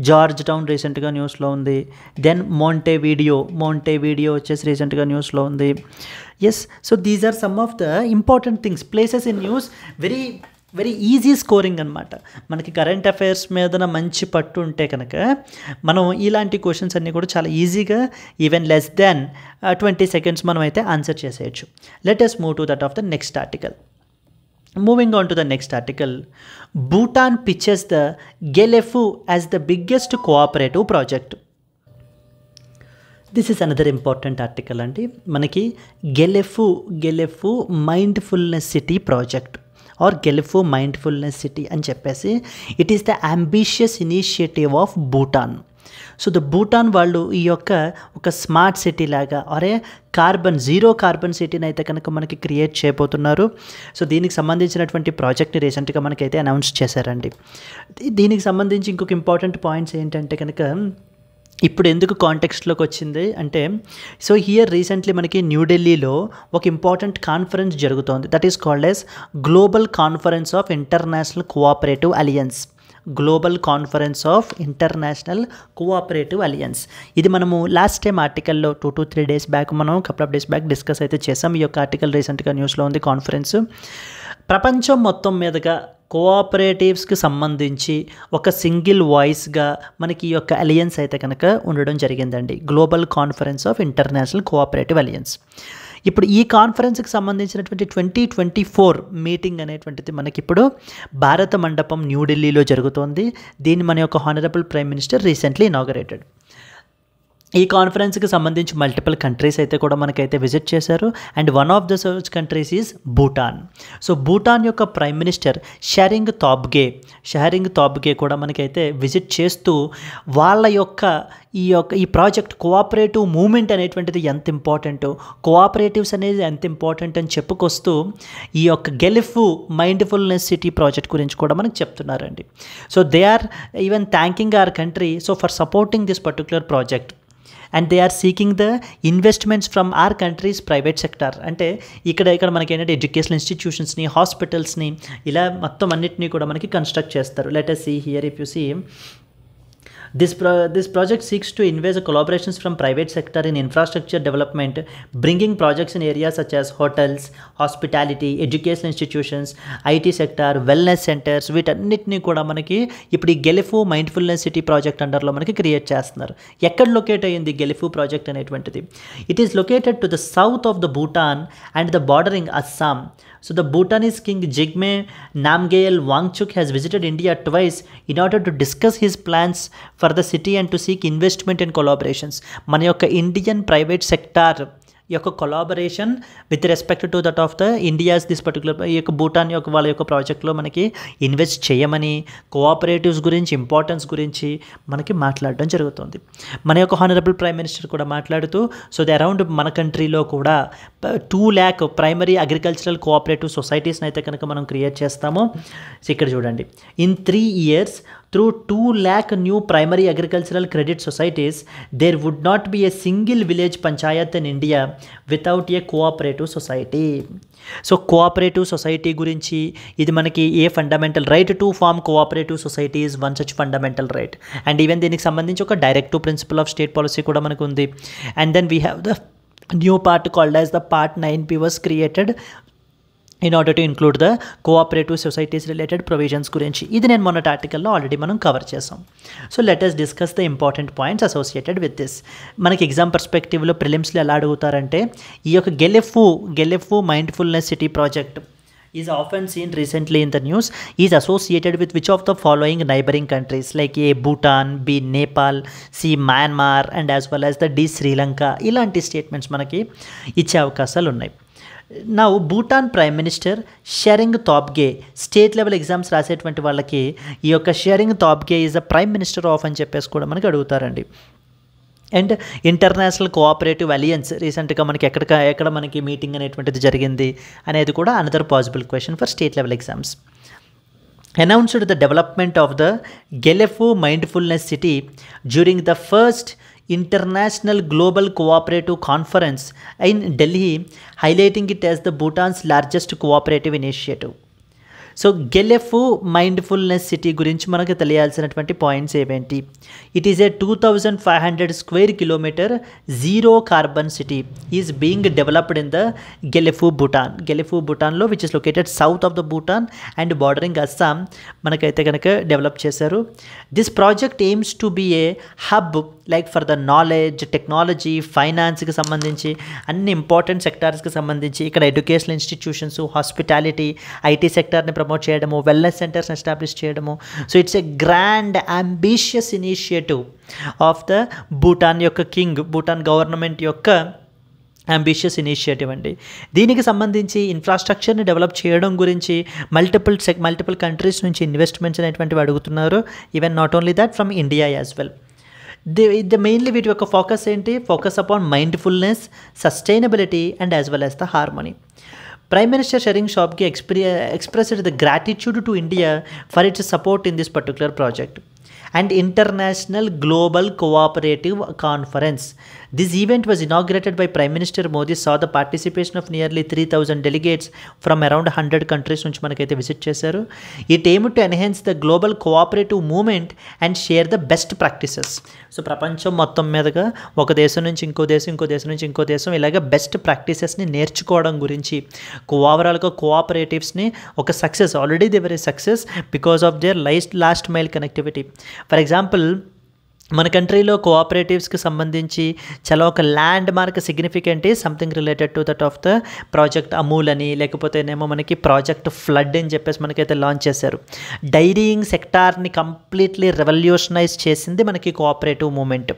జార్జ్ టౌన్ రీసెంట్గా న్యూస్లో ఉంది. దెన్ మోంటే వీడియో వచ్చేసి రీసెంట్గా న్యూస్లో ఉంది. Yes. So these are some of the important things. Places in news very easy scoring అనమాట. మనకి కరెంట్ అఫైర్స్ మీద మంచి పట్టు ఉంటే కనుక మనం ఇలాంటి క్వశ్చన్స్ అన్నీ కూడా చాలా ఈజీగా ఈవెన్ లెస్ దాన్ 20 seconds మనం అయితే ఆన్సర్ చేసేయచ్చు. Let us move to that of the next article. Moving on to the next article, Bhutan pitches the Gelefu as the biggest cooperative project. This is another important article అండి. మనకి Gelephu mindfulness city project or Gelephu mindfulness city అని చెప్పేసి it is the ambitious initiative of Bhutan. So the Bhutan వాళ్ళు ఈ యొక్క ఒక smart city లాగా zero carbon సిటీని అయితే కనుక మనకి క్రియేట్ చేయబోతున్నారు. సో దీనికి సంబంధించినటువంటి ప్రాజెక్ట్ని రీసెంట్గా మనకైతే అనౌన్స్ చేశారండి. దీనికి సంబంధించి ఇంకొక ఇంపార్టెంట్ పాయింట్స్ ఏంటంటే కనుక ఇప్పుడు ఎందుకు కాంటెక్స్ట్లోకి వచ్చింది అంటే, సో హియర్ రీసెంట్లీ మనకి న్యూఢిల్లీలో ఒక ఇంపార్టెంట్ కాన్ఫరెన్స్ జరుగుతోంది. That is called as global conference of international cooperative alliance. ఇది మనము లాస్ట్ టైం ఆర్టికల్లో 2 to 3 days బ్యాక్ మనం couple of days back discuss అయితే చేసాం. ఈ యొక్క ఆర్టికల్ రీసెంట్గా న్యూస్లో ఉంది. కాన్ఫరెన్స్ ప్రపంచం మొత్తం మీదుగా కోఆపరేటివ్స్కి సంబంధించి ఒక సింగిల్ వాయిస్గా మనకి ఈ యొక్క అలియన్స్ అయితే కనుక ఉండడం జరిగిందండి. Global conference of international cooperative alliance. ఇప్పుడు ఈ కాన్ఫరెన్స్కి సంబంధించినటువంటి 2024 మీటింగ్ అనేటువంటిది మనకి ఇప్పుడు భారత మండపం న్యూఢిల్లీలో జరుగుతోంది. దీన్ని మన యొక్క honourable prime minister recently inaugurated. ఈ కాన్ఫరెన్స్కి సంబంధించి మల్టిపుల్ కంట్రీస్ అయితే కూడా మనకైతే విజిట్ చేశారు. And one of the such countries is Bhutan. So Bhutan యొక్క ప్రైమ్ మినిస్టర్ షెరింగ్ తాబ్గే కూడా మనకైతే విజిట్ చేస్తూ వాళ్ళ యొక్క ఈ ప్రాజెక్ట్ కోఆపరేటివ్ మూవ్మెంట్ అనేటువంటిది ఎంత ఇంపార్టెంటో, కోఆపరేటివ్స్ అనేది ఎంత ఇంపార్టెంట్ అని చెప్పుకొస్తూ ఈ యొక్క గెలిఫు మైండ్ఫుల్నెస్ సిటీ ప్రాజెక్ట్ గురించి కూడా మనకు చెప్తున్నారండి. So they are even thanking our country for supporting this particular project. And they are seeking the investments from our countries private sector. అంటే ఇక్కడ మనకి ఏంటంటే ఎడ్యుకేషనల్ ఇన్స్టిట్యూషన్స్ని, హాస్పిటల్స్ని ఇలా మొత్తం అన్నిటినీ కూడా మనకి కన్స్ట్రక్ట్ చేస్తారు. Let us see here, if you see this project seeks to invest collaborations from private sector in infrastructure development, bringing projects in areas such as hotels, hospitality, educational institutions, IT sector, wellness centers. వీటన్నిటిని కూడా మనకి ఇప్పుడు ఈ గెలిఫు mindfulness city project అండర్లో మనకి create చేస్తున్నారు. ఎక్కడ locate అయ్యింది గెలిఫు project అనేటువంటిది? It is located to the south of the Bhutan and the bordering Assam. So the Bhutanese king Jigme Namgyel Wangchuk has visited India twice in order to discuss his plans for the city and to seek investment and collaborations. మన యొక్క Indian private sector యొక్క collaboration with respect to that of the India's this particular ఈ యొక్క భూటాన్ యొక్క వాళ్ళ యొక్క ప్రాజెక్ట్లో మనకి ఇన్వెస్ట్ చేయమని, కోఆపరేటివ్స్ గురించి, ఇంపార్టెన్స్ గురించి మనకి మాట్లాడడం జరుగుతుంది. మన యొక్క హానరబుల్ ప్రైమ్ మినిస్టర్ కూడా మాట్లాడుతూ సో ది అరౌండ్ మన కంట్రీలో కూడా 2 lakh ప్రైమరీ అగ్రికల్చరల్ కోఆపరేటివ్ సొసైటీస్ని అయితే కనుక మనం క్రియేట్ చేస్తాము. సో ఇక్కడ చూడండి, in 3 years through 2 lakh new primary agricultural credit societies, there would not be a single village panchayat in India without a cooperative society. So cooperative society గురించి ఇది మనకి fundamental right to form cooperative society is one such fundamental right. And even దీనికి సంబంధించి ఒక directive principle of state policy కూడా మనకు ఉంది. And then we have the new part called as the part 9P was created in order to include the cooperative societies related provisions గురించి. ఇది నేను మొన్నటి ఆర్టికల్లో ఆల్రెడీ మనం కవర్ చేసాం. So let us discuss the important points associated with this. మనకి exam పర్స్పెక్టివ్లో ప్రిలిమ్స్లో ఎలా అడుగుతారంటే ఈ యొక్క Gelephu mindfulness city project is often seen recently in the news is associated with which of the following neighboring countries like A. Bhutan, B. Nepal, C. Myanmar and as well as the D. Sri Lanka. ఇలాంటి statements మనకి ఇచ్చే అవకాశాలు ఉన్నాయి. Now Bhutan prime minister Tshering Tobgay state level exams రాసేటువంటి వాళ్ళకి ఈ యొక్క Tshering Tobgay is the prime minister of అని చెప్పేసి కూడా మనకి అడుగుతారండి. అండ్ ఇంటర్నేషనల్ కోఆపరేటివ్ అలియన్స్ రీసెంట్గా మనకి ఎక్కడ మనకి మీటింగ్ అనేటువంటిది జరిగింది అనేది కూడా another possible question for state level exams. announced the development of the Gelefu Mindfulness City during the first International Global Cooperative Conference in Delhi, highlighting it as the Bhutan's largest cooperative initiative. So Gelephu mindfulness city గురించి మనకు తెలియాల్సినటువంటి points ఏవేంటి? It is a 2500 square kilometre zero carbon city is being developed in the Gelephu Bhutan. Gelephu భూటాన్లో which is located south of the Bhutan and bordering Assam మనకైతే కనుక develop చేశారు. This project aims to be a hub like for the knowledge, technology, ఫైనాన్స్కి సంబంధించి అన్ని important సెక్టార్స్కి సంబంధించి ఇక్కడ ఎడ్యుకేషనల్ ఇన్స్టిట్యూషన్స్, హాస్పిటాలిటీ, ఐటీ సెక్టార్ని ప్రమోట్ చేయడము, వెల్నెస్ సెంటర్స్ని ఎస్టాబ్లిష్ చేయడము. So it's a grand ambitious initiative of the Bhutan యొక్క కింగ్, భూటాన్ గవర్నమెంట్ యొక్క అంబిషియస్ ఇనిషియేటివ్ అండి. దీనికి సంబంధించి ఇన్ఫ్రాస్ట్రక్చర్ని డెవలప్ చేయడం గురించి మల్టిపుల్ కంట్రీస్ నుంచి ఇన్వెస్ట్మెంట్స్ అనేటువంటివి అడుగుతున్నారు. Even not only that from India as well. The mainly వీటి యొక్క ఫోకస్ ఏంటి? Focus upon mindfulness, sustainability and as well as the harmony. Prime Minister Shering Tobgay expressed the gratitude to India for its support in this particular project and International Global Cooperative Conference. This event was inaugurated by Prime Minister Modi, saw the participation of nearly 3,000 delegates from around 100 countries నుంచి మనకైతే visit చేశారు. It aimed to enhance the global cooperative movement and share the best practices. So ప్రపంచం మొత్తం మీదుగా ఒక దేశం నుంచి ఇంకో దేశం, ఇంకో దేశం నుంచి ఇంకో దేశం ఇలాగ బెస్ట్ ప్రాక్టీసెస్ని నేర్చుకోవడం గురించి ఓవరాల్గా కోఆపరేటివ్స్ని ఒక success, already they were A success because of their last mile connectivity. For example మన కంట్రీలో కోఆపరేటివ్స్కి సంబంధించి చాలా ఒక ల్యాండ్ మార్క్ సిగ్నిఫికెంట్ ఈ something related to that of the project Amul అని, లేకపోతేనేమో మనకి ప్రాజెక్ట్ ఫ్లడ్ అని చెప్పేసి మనకైతే లాంచ్ చేశారు. డైరీయింగ్ సెక్టార్ని కంప్లీట్లీ రెవల్యూషనైజ్ చేసింది మనకి కోఆపరేటివ్ మూమెంట్,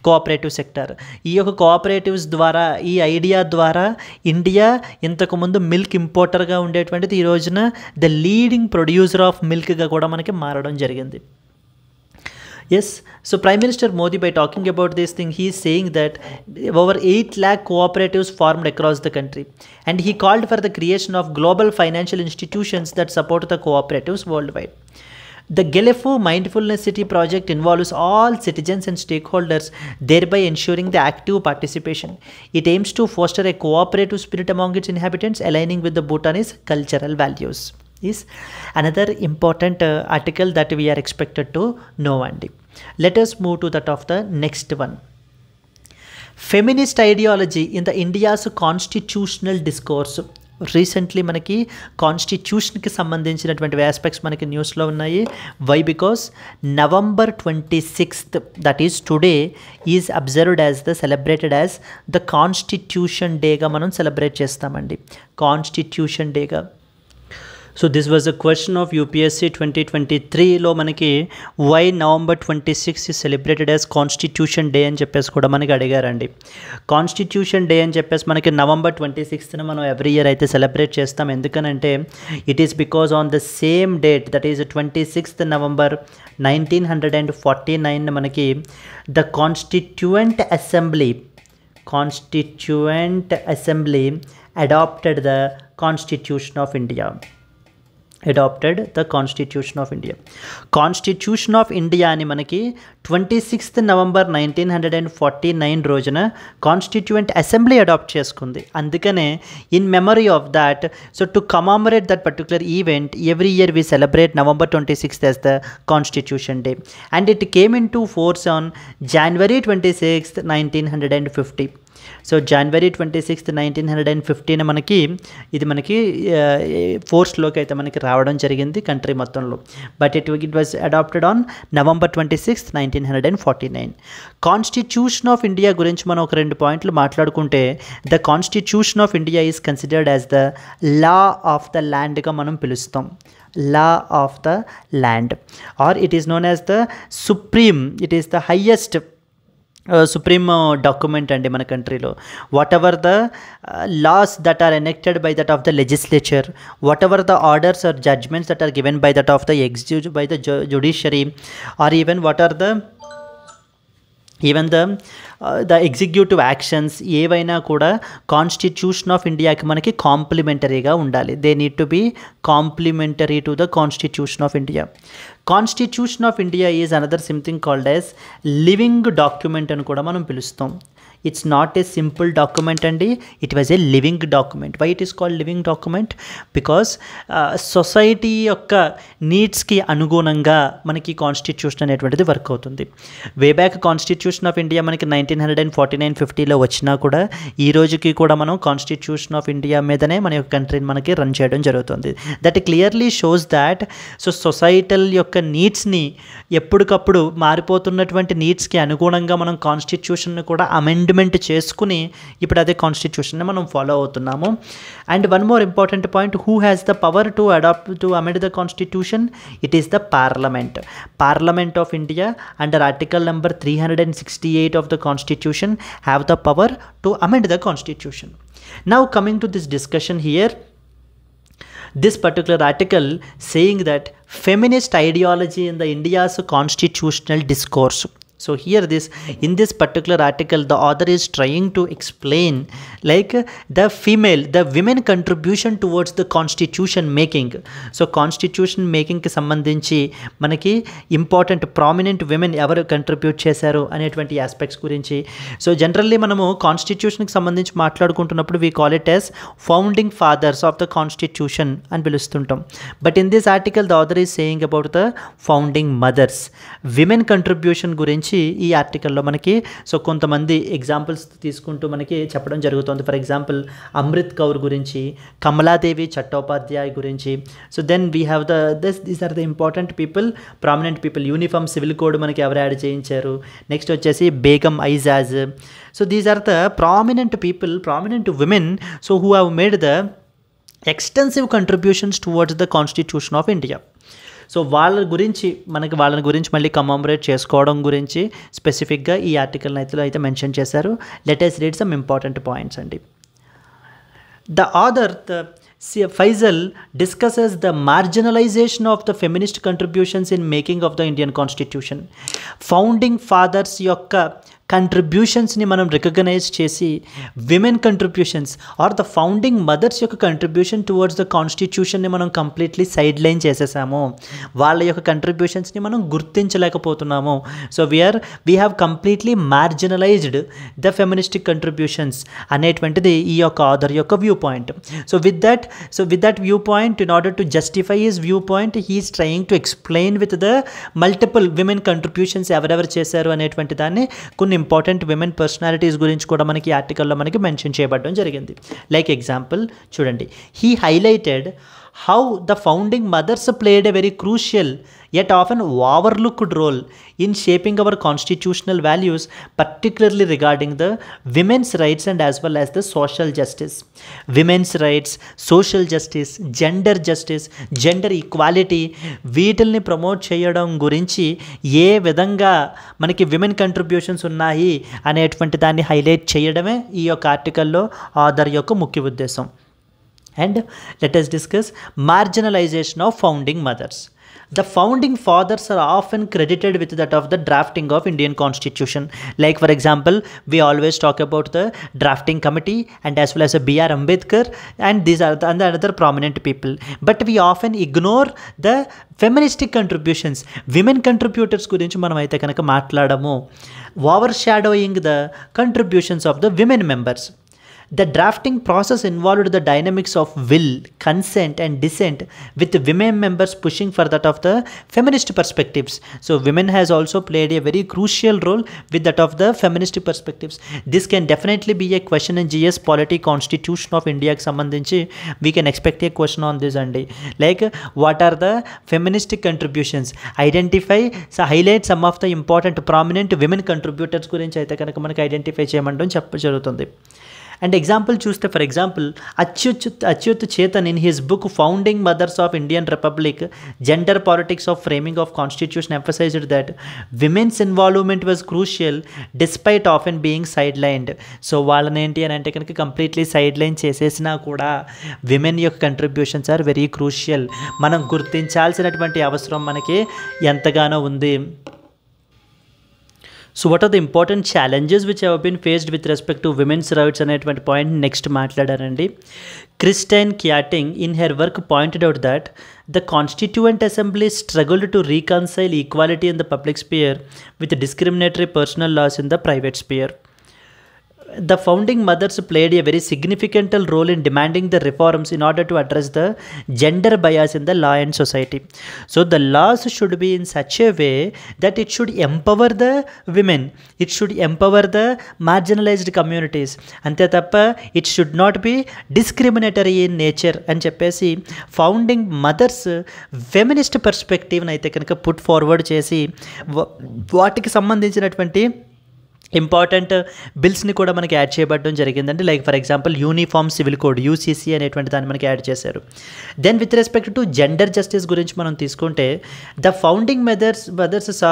కోఆపరేటివ్ సెక్టార్. ఈ యొక్క కోఆపరేటివ్స్ ద్వారా, ఈ ఐడియా ద్వారా ఇండియా ఇంతకుముందు మిల్క్ ఇంపోర్టర్గా ఉండేటువంటిది ఈ రోజున ద లీడింగ్ ప్రొడ్యూసర్ ఆఫ్ మిల్క్గా కూడా మనకి మారడం జరిగింది. Yes, so Prime Minister Modi, by talking about this thing, he is saying that over 8 lakh cooperatives formed across the country, and he called for the creation of global financial institutions that support the cooperatives worldwide. The Gelefu Mindfulness City project involves all citizens and stakeholders, thereby ensuring the active participation. It aims to foster a cooperative spirit among its inhabitants, aligning with the Bhutanese cultural values. Is another important article that we are expected to know. And let us move to that of the next one. Feminist ideology in the India's constitutional discourse. Recently మనకి కాన్స్టిట్యూషన్కి సంబంధించినటువంటి aspects మనకి న్యూస్లో ఉన్నాయి. Why? Because November 26th, that is today, is observed as the celebrated as the constitution డేగా మనం celebrate చేస్తామండి, constitution డేగా. So this was a question of UPSC 2023లో మనకి why November 26 is celebrated as constitution day అని చెప్పేసి కూడా మనకి అడిగారండి. కాన్స్టిట్యూషన్ డే అని చెప్పేసి మనకి November 26న మనం ఎవ్రీ ఇయర్ అయితే సెలబ్రేట్ చేస్తాం. ఎందుకనంటే it is because on the same date, that is 26th November 1949 మనకి the constituent assembly adopted the Constitution of India. Constitution of India అని మనకి 26th November 1949 రోజున కాన్స్టిట్యూయెంట్ అసెంబ్లీ అడాప్ట్ చేసుకుంది. అందుకనే in memory of that, so to commemorate that particular event every year we celebrate November 26th as the Constitution Day, and it came into force on January 26th, 1950. So జనవరి 26, 1915 మనకి ఇది మనకి ఫోర్స్లోకి అయితే మనకి రావడం జరిగింది country మొత్తంలో. But it was adopted on November 26, 1949. Constitution of India గురించి మనం ఒక 2 పాయింట్లు మాట్లాడుకుంటే, the constitution of India is considered as the law of the ల్యాండ్గా మనం పిలుస్తాం. Law of the land, or it is known as the supreme, it is the highest supreme document అండి మన కంట్రీలో. Whatever the laws that are enacted by that of the legislature, whatever the orders or judgments that are given by that of the executive by the judiciary, or even what are the executive actions ఏవైనా కూడా constitution of ఇండియాకి మనకి కాంప్లిమెంటరీగా ఉండాలి. They need to be complementary to the constitution of India. Constitution of India is another something called as living document అని కూడా మనం పిలుస్తాం. It's not a simple document అండి, it was a living document. Why it is called living document? Because society యొక్క నీడ్స్కి అనుగుణంగా మనకి constitution అనేటువంటిది work అవుతుంది. Way back constitution of India మనకి 1949-50లో వచ్చినా కూడా ఈ రోజుకి కూడా మనం కాన్స్టిట్యూషన్ ఆఫ్ ఇండియా మీదనే మన యొక్క కంట్రీని మనకి రన్ చేయడం జరుగుతుంది. That clearly shows that societal యొక్క నీడ్స్ని ఎప్పటికప్పుడు మారిపోతున్నటువంటి నీడ్స్కి అనుగుణంగా మనం కాన్స్టిట్యూషన్ని కూడా అమెండ్మెంట్ చేసుకుని ఇప్పుడు అదే కాన్స్టిట్యూషన్ని మనం ఫాలో అవుతున్నాము. And one more important point, who has the power to amend the constitution? It is the parliament. Parliament of India under article number 368 of the constitution have the power to amend the constitution. Now coming to this discussion here, this particular article saying that feminist ideology in the India's constitutional discourse. So here in this particular article the author is trying to explain like the women contribution towards the constitution making. So constitution making ki sambandhinchi manaki important prominent women evaru contribute chesaru అనేటువంటి aspects గురించి. So generally మనము constitution కి సంబంధించి మాట్లాడుకుంటున్నప్పుడు we call it as founding fathers of the constitution అని పిలుస్తుంటాం. But in this article the author is saying about the founding mothers. Women contribution గురించి ఈ ఆర్టికల్లో మనకి సో కొంతమంది ఎగ్జాంపుల్స్ తీసుకుంటూ మనకి చెప్పడం జరుగుతుంది. ఫర్ ఎగ్జాంపుల్ అమృత్ కౌర్ గురించి, కమలాదేవి చట్టోపాధ్యాయ్ గురించి. So then we have these are the important people, prominent people. Uniform civil code మనకి ఎవరు యాడ్ చేయించారు. నెక్స్ట్ వచ్చేసి Begum Aizaz. So these are the prominent people, prominent women so who have made the extensive contributions towards the constitution of India. సో వాళ్ళ గురించి మళ్ళీ commemorate చేసుకోవడం గురించి స్పెసిఫిక్గా ఈ ఆర్టికల్ అయితే మెన్షన్ చేశారు. Let us read some important points అండి. The author Faisal discusses the marginalization of the feminist contributions in making of the Indian Constitution. Founding fathers యొక్క కంట్రిబ్యూషన్స్ని మనం రికగ్నైజ్ చేసి women contributions or the founding mothers యొక్క contribution towards the కాన్స్టిట్యూషన్ని మనం completely sideline చేసేసాము. వాళ్ళ యొక్క కంట్రిబ్యూషన్స్ని మనం గుర్తించలేకపోతున్నాము. So we have completely marginalised the feministic contributions అనేటువంటిది ఈ యొక్క ఆథర్ యొక్క viewpoint. So with that viewpoint, in order to justify his viewpoint, he is trying to explain with the multiple women contributions ఎవరెవరు చేశారు అనేటువంటి దాన్ని కొన్ని important women personalities గురించి కూడా మనకి ఆర్టికల్లో మనకి మెన్షన్ చేయబడడం జరిగింది. లైక్ ఎగ్జాంపుల్ చూడండి, he highlighted how the founding mothers played a very crucial yet often overlooked role in shaping our constitutional values, particularly regarding the women's rights and as well as the social justice. Women's rights, social justice, gender equality వీటిల్ని promote చేయడం గురించి ఏ విధంగా మనకి women contributions ఉన్నాయి అనేటువంటి దాన్ని highlight చేయడమే ఈ యొక్క ఆర్టికల్లో ఆథర్ యొక్క ముఖ్య ఉద్దేశం. And let us discuss marginalization of founding mothers. The founding fathers are often credited with that of the drafting of Indian Constitution. Like for example, we always talk about the drafting committee and as well as B.R. Ambedkar, and these are the other prominent people. But we often ignore the feministic contributions. Women contributors gurinchi manam aithe kanaka maatladamo, overshadowing the contributions of the women members. The drafting process involved the dynamics of will, consent and dissent, with women members pushing for that of the feminist perspectives. So women has also played a very crucial role with that of the feminist perspectives. This can definitely be a question in GS Polity Constitution of India కి సంబంధించి we can expect a question on this అండి. Like what are the feminist contributions? Identify, so highlight some of the important prominent women contributors గురించి అయితే కనుక మనకి identify చేయమంటాం జరుగుతుంది. And example చూస్తే for example Achyut Chetan in his book founding mothers of Indian republic gender politics of framing of constitution emphasized that women's involvement was crucial despite often being sidelined. So వాళ్ళని ఏంటి అని అంటే కనుక completely side line చేసేసినా కూడా women యొక్క contributions are very crucial. మనం గుర్తించాల్సినటువంటి అవసరం మనకి ఎంతగానో ఉంది. So what are the important challenges which have been faced with respect to women's rights అనేటువంటి పాయింట్ నెక్స్ట్ మాట్లాడారండి. Christine Keating in her work pointed out that the Constituent Assembly struggled to reconcile equality in the public sphere with discriminatory personal laws in the private sphere. The founding mothers played a very significant role in demanding the reforms in order to address the gender bias in the law and society. So the laws should be in such a way that it should empower the women, it should empower the marginalized communities. Ante tappa it should not be discriminatory in nature అని చెప్పేసి founding mothers feminist పర్స్పెక్టివ్ని అయితే కనుక put forward చేసి వాటికి సంబంధించినటువంటి important బిల్స్ని కూడా మనకి add చేయబడడం జరిగిందండి. Like for example uniform civil code UCC అనేటువంటి దాన్ని మనకి యాడ్ చేశారు. Then with respect to gender justice గురించి మనం తీసుకుంటే the founding mothers saw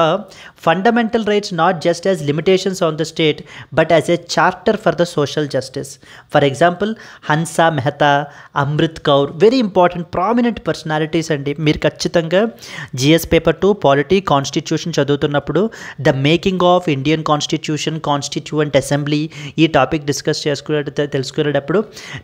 fundamental rights not just as limitations on the state but as a charter for the social justice. For example Hansa Mehta, Amrit Kaur, very important prominent personalities అండి. మీరు ఖచ్చితంగా GS paper 2 polity constitution చదువుతున్నప్పుడు the making of Indian constitution, constituent assembly ఈ topic discuss తెలుసుకునేటప్పుడు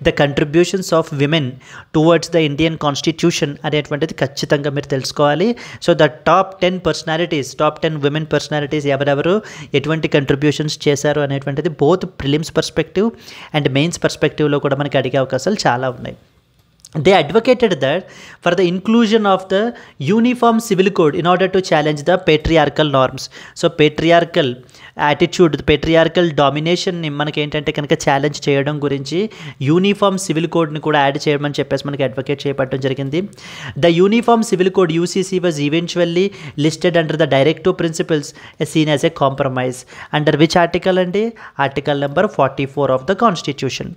the contributions of women towards the Indian constitution అనేటువంటిది ఖచ్చితంగా మీరు తెలుసుకోవాలి. So the top 10 women personalities ఎవరెవరు ఎటువంటి కంట్రిబ్యూషన్స్ చేశారు అనేటువంటిది both prelims perspective and mains పర్స్పెక్టివ్లో కూడా మనకి అడిగే అవకాశాలు చాలా ఉన్నాయి. They advocated that for the inclusion of the uniform civil code in order to challenge the patriarchal norms. So patriarchal attitude, patriarchal dominationని మనకి ఏంటంటే కనుక ఛాలెంజ్ చేయడం గురించి యూనిఫామ్ సివిల్ కోడ్ని కూడా యాడ్ చేయమని చెప్పేసి మనకి అడ్వకేట్ చేయబడడం జరిగింది. The uniform civil code UCC was eventually listed under the directive principles seen as a compromise under which article అండి? Article number 44 of the constitution.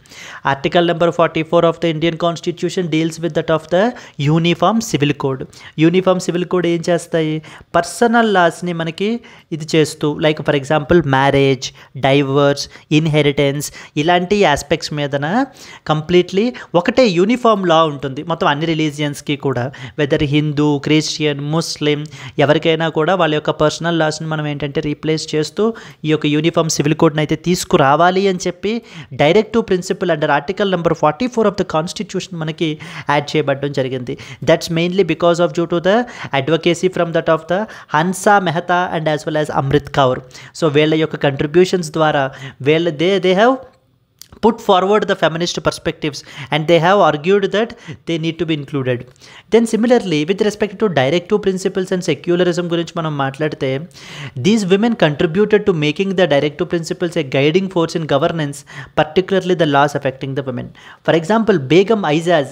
Article number 44 of the Indian constitution deals with that of the uniform civil code. Uniform civil code ఏం చేస్తాయి? Personal లాస్ని మనకి ఇది చేస్తూ, like for example marriage, divorce, inheritance ఇలాంటి aspects మీదన completely ఒకటే uniform law ఉంటుంది మొత్తం అన్ని రిలీజియన్స్కి కూడా. వెదర్ హిందూ, క్రిస్టియన్, ముస్లిం ఎవరికైనా కూడా వాళ్ళ యొక్క పర్సనల్ లాస్ని మనం ఏంటంటే రీప్లేస్ చేస్తూ ఈ యొక్క యూనిఫామ్ సివిల్ కోడ్ని అయితే తీసుకురావాలి అని చెప్పి directive principle under article number 44 of the constitution మనకి యాడ్ చేయబడడం జరిగింది. That's mainly because of due to the advocacy from that of the Hansa Mehta and as well as Amrit Kaur. So వీళ్ళ యొక్క కంట్రిబ్యూషన్స్ ద్వారా they have put forward the feminist perspectives and they have argued that they need to be included. Then similarly with respect to directive principles and secularism gurinchi manam maatladte, these women contributed to making the directive principles a guiding force in governance, particularly the laws affecting the women. For example, Begum Aizaz,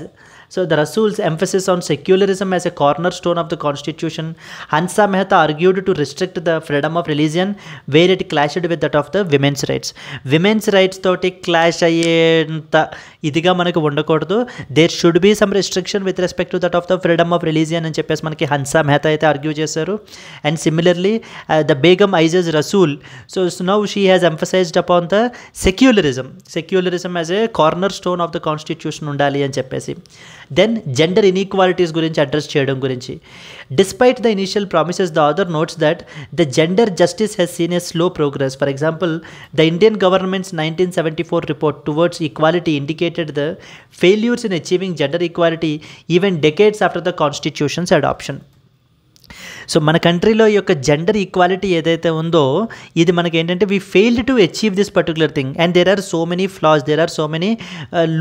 so the Rasul's emphasis on secularism as a cornerstone of the constitution. Hansa Mehta argued to restrict the freedom of religion where it clashed with that of the women's rights. Women's rights toti clash ayyenta idiga manaku undakudadu. There should be some restriction with respect to that of the freedom of religion అని చెప్పేసి మనకి హన్సా మెహతా అయితే argue చేశారు. And similarly the Begum Aizaz Rasul, so now she has emphasised upon the secularism as a cornerstone of the constitution ఉండాలి అని చెప్పేసి. Then gender inequalities గురించి address చేయడం గురించి. Despite the initial promises the author notes that the gender justice has seen a slow progress. For example, the Indian government's 1974 report towards equality indicated the failures in achieving gender equality even decades after the constitution's adoption. So మన కంట్రీలో ఈ యొక్క gender equality ఏదైతే ఉందో ఇది మనకి ఏంటంటే we failed to achieve this particular thing and there are so many flaws, there are so many